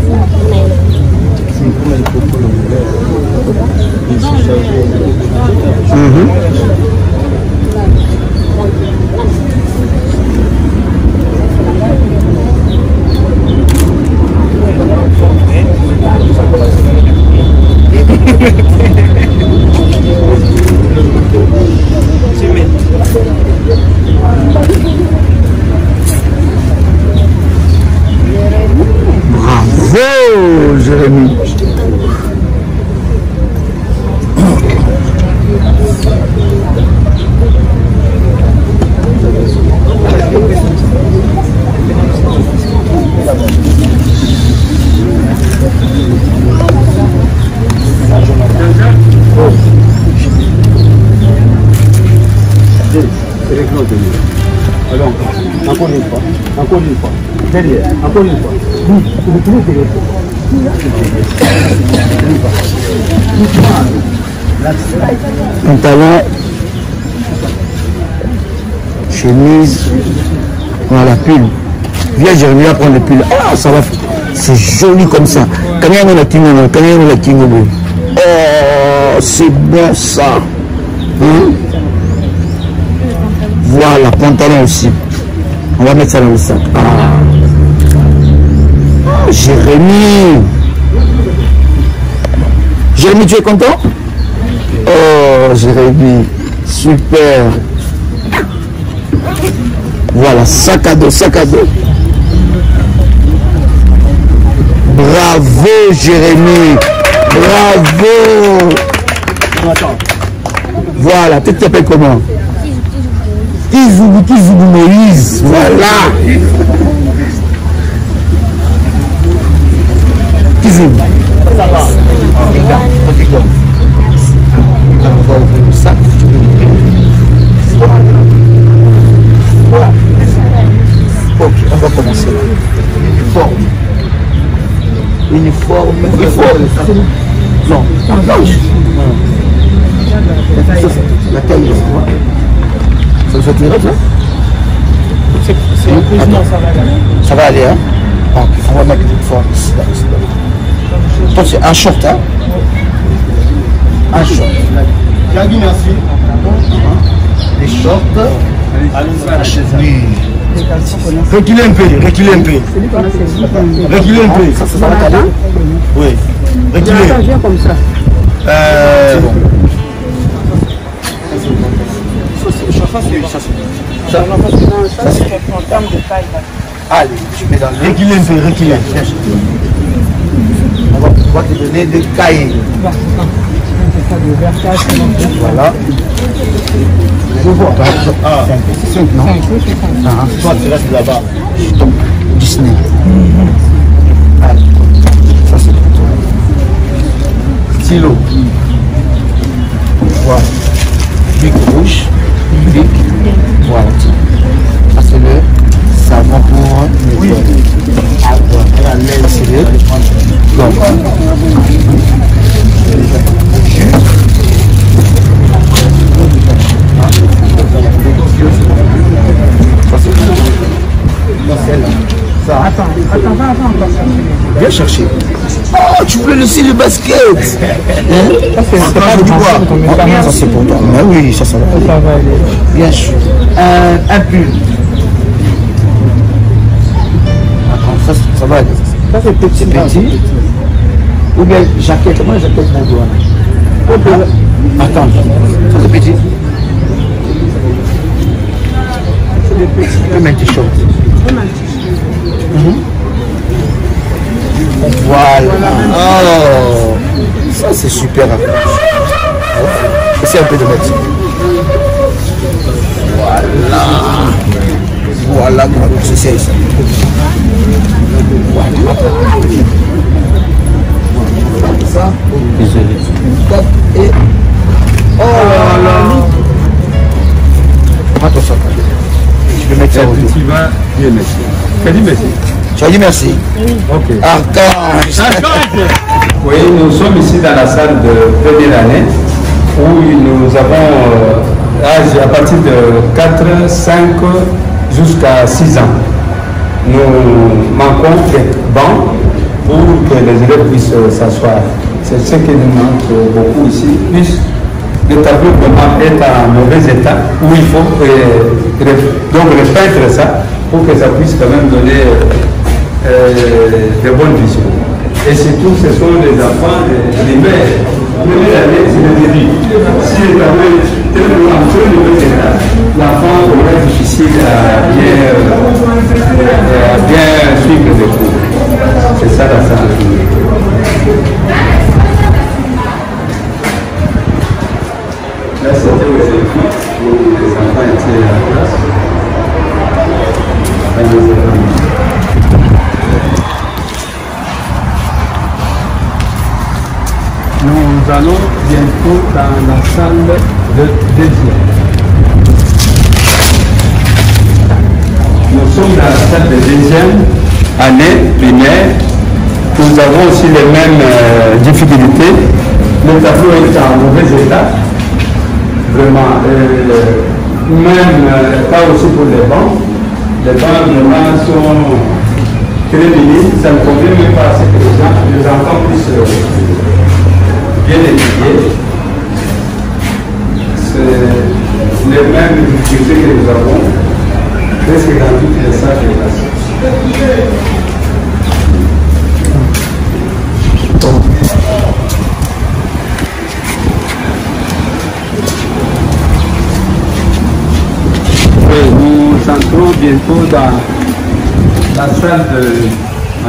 Bravo, Jérémy. Alors, encore une fois. Derrière, encore une fois. Pantalon, chemise, voilà, pull. Viens Jérémy, va prendre le pull. Ah, ça va, c'est joli comme ça. Oh, c'est bon ça. Hein? Voilà, pantalon aussi. On va mettre ça dans le sac. Ah. Jérémy. Jérémy, tu es content? Oh, Jérémy. Super. Voilà, sac à dos, sac à dos. Bravo, Jérémy. Bravo. Voilà, tu t'appelles comment? Kizoubou Moïse. Voilà. Kizoubou. Ça va. On va ouvrir le sac. Voilà. Ok, on va commencer. Uniforme. Non. La taille, ça te dirait, ça va aller, hein? Ok, on va mettre une forme ici. Donc c'est un short, hein? Un short. Merci. Les shorts. Oui. Reculez un peu. Ça va caler? Oui. Reculez. Comme ça. Bon. Ça, c'est en termes de taille. allez, tu mets dans le... Reculez. On va te donner des cahiers. Voilà. Je vois. Ah, c'est 5, non? Toi, tu restes là-bas. Disney. Allez. Ça, c'est pour toi. Stylo. Voilà. Bic rouge. Bic. Voilà. Ça, c'est le savon pour nettoyer. Ah, voilà. Ça, c'est le... Donc. Attends. Viens chercher. Oh, tu voulais laisser le basket. Ça, c'est pour toi. Mais oui, ça va aller. Bien sûr. Un pull. Attends, ça va aller. Ça, c'est petit. Ou bien jaquette. Moi, jaquette pour toi. Attends, ça c'est petit. Comme un t-shirt. Voilà. Oh, ça c'est super. C'est un peu de médecine. Voilà. Voilà comment c'est ça. Ça. Et oh là là. Attention. Je vais mettre ça au dos. Tu vas dire merci. Tu as dit merci. Tu as dit merci. Ok. Encore. Oui, nous sommes ici dans la salle de première année où nous avons âge à partir de 4, 5 jusqu'à 6 ans. Nous manquons des bancs pour que les élèves puissent s'asseoir. C'est ce qui nous manque beaucoup ici. Le tableau vraiment est en mauvais état où il faut donc repeindre ça pour que ça puisse quand même donner de bonnes visions. Et surtout, ce sont les enfants, les mères. Première année, c'est le début. Si les tableaux est en mauvais état, l'enfant aurait difficile à bien suivre les cours. C'est ça la salle. Là, c'était aux études où les enfants étaient à la classe. Nous allons bientôt dans la salle de deuxième. Nous sommes dans la salle de deuxième année primaire. Nous avons aussi les mêmes difficultés. Le tableau est en mauvais état. Vraiment, même pas aussi pour les bancs. Les bancs vraiment sont très minimes. Ça ne convient même pas à ce que les enfants puissent bien étudier. C'est les mêmes difficultés que nous avons presque dans toutes les salles de classe. Nous entrons bientôt dans la salle de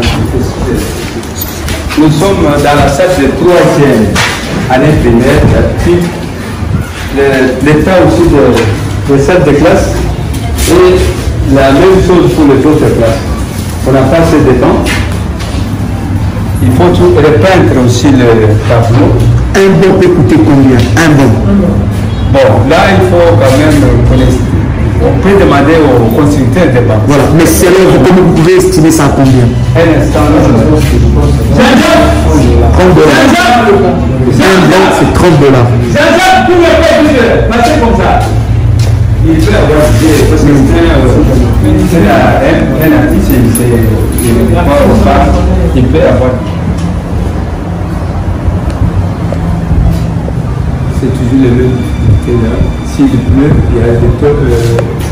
l'université. Nous sommes dans la salle de troisième année primaire. L'état aussi des salles de classe et la même chose pour les autres classes. On n'a pas assez de temps. Il faut tout repeindre aussi le tableau. Un bon peut coûter combien? Un bon. Bon, là il faut quand même connaître. On peut demander aux constructeurs des banques. Voilà, mais sérieux, comment vous pouvez estimer ça à combien? Un instant, là, 30 $. Un banc, c'est 30 $. Passez comme ça. Il peut avoir des parce que c'est un artiste, il peut avoir. C'est toujours le même difficulté là. S'il pleut, il y a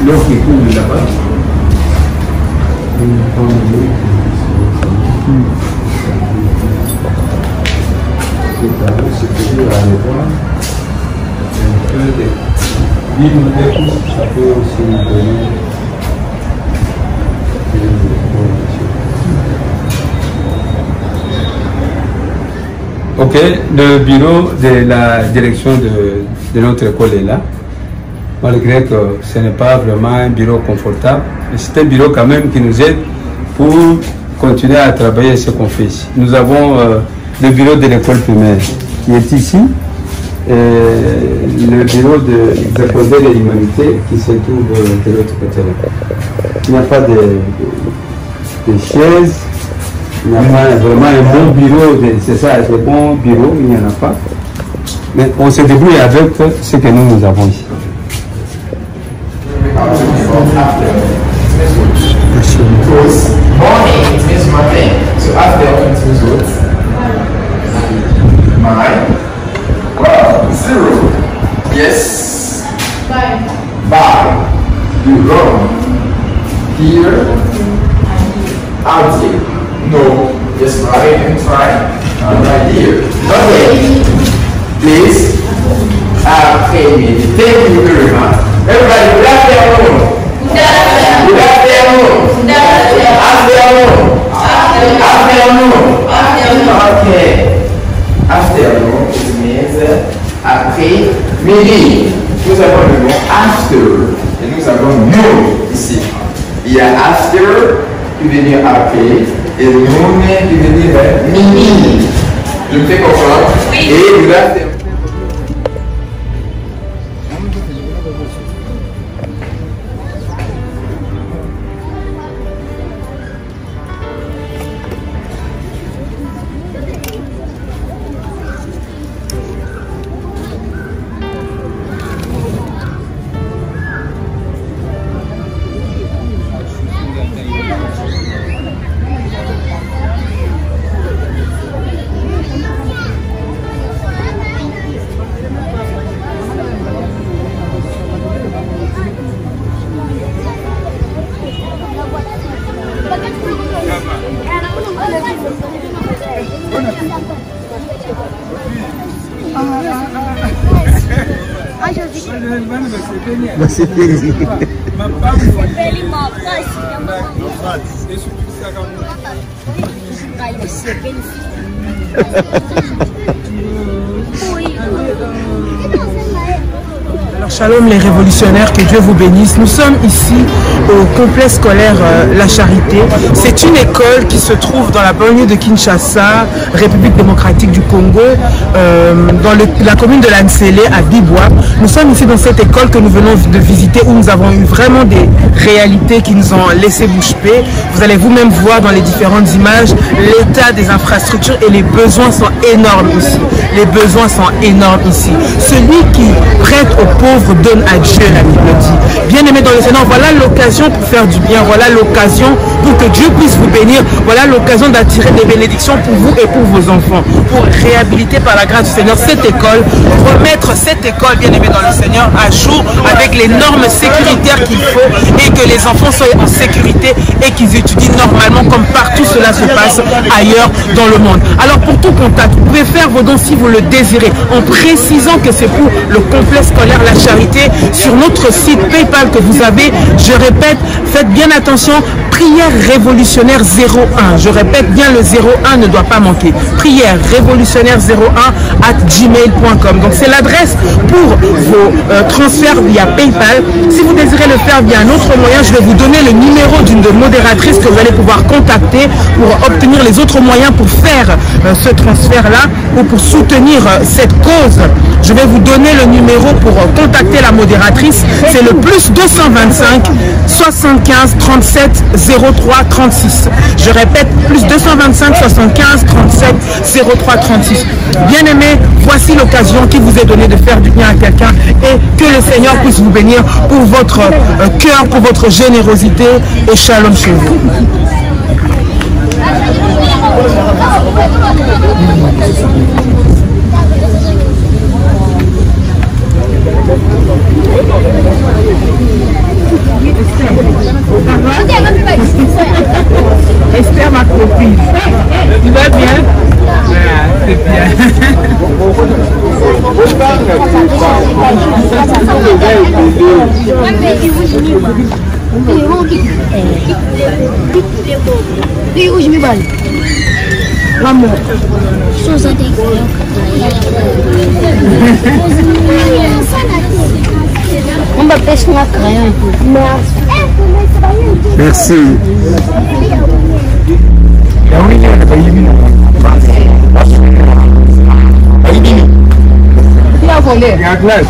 l'eau qui coule là-bas. C'est toujours à aller voir. Un peu de livre, ça peut aussi nous donner. Ok, le bureau de la direction de notre école est là, malgré que ce n'est pas vraiment un bureau confortable, mais c'est un bureau quand même qui nous aide pour continuer à travailler ce qu'on fait ici. Nous avons le bureau de l'école primaire qui est ici, et le bureau de l'école de l'humanité qui se trouve de l'autre côté là. Il n'y a pas de chaises. Il n'y a pas vraiment un bon bureau, c'est ça, un bon bureau, il n'y en a pas. Mais on se débrouille avec ce que nous avons ici. Morning, it means Monday. So after it means what? 9. Well, 0. Yes. Bye. You wrong. Here. Out here. No. Just right and try. Right here. Okay. Please. Okay. Thank you very much. Everybody, good afternoon. Good afternoon. Afternoon. Okay. Afternoon, it means après midi. after. Et nous avons noon ici. Il y a after qui veut dire après et noon qui veut dire mini. Je me fais comprendre. Oui. Et vous avez Alors, shalom les révolutionnaires, que Dieu vous bénisse. Nous sommes ici au complexe scolaire La Charité. C'est une école qui se trouve dans la banlieue de Kinshasa, République démocratique du Congo, dans la commune de Lansele à Bibois. Nous sommes ici dans cette école que nous venons de visiter, où nous avons eu vraiment des réalités qui nous ont laissé bouche bée. Vous allez vous-même voir dans les différentes images l'état des infrastructures, et les besoins sont énormes ici. Les besoins sont énormes ici. Celui qui prête aux pauvres donne à Dieu, la Bible dit. Bien aimé dans le Seigneur, voilà l'occasion pour faire du bien, voilà l'occasion pour que Dieu puisse vous bénir, voilà l'occasion d'attirer des bénédictions pour vous et pour vos enfants, pour réhabiliter par la grâce du Seigneur cette école, remettre cette école, bien aimé dans le Seigneur, à jour avec les normes sécuritaires qu'il faut, et que les enfants soient en sécurité et qu'ils étudient normalement comme partout cela se passe ailleurs dans le monde. Alors pour tout contact, vous pouvez faire vos dons si vous le désirez, en précisant que c'est pour le complexe scolaire La Charité sur notre site PayPal que vous avez. Je répète, faites bien attention, prière révolutionnaire 01. Je répète bien, le 01 ne doit pas manquer. Prière révolutionnaire 01@gmail.com. Donc c'est l'adresse pour vos transferts via PayPal. Si vous désirez le faire via un autre moyen, je vais vous donner le numéro d'une de modératrices que vous allez pouvoir contacter pour obtenir les autres moyens pour faire ce transfert-là ou pour soutenir cette cause. Je vais vous donner le numéro pour contacter la modératrice. C'est le +225 75 37 03 36. Je répète, +225 75 37 03 36. Bien aimé, voici l'occasion qui vous est donnée de faire du bien à quelqu'un, et que le Seigneur puisse vous bénir pour votre cœur, pour votre générosité, et shalom chez vous. Esther, ma copine. Tu vas bien? C'est bien. On va pêcher un crayon. Merci. Il y a glace.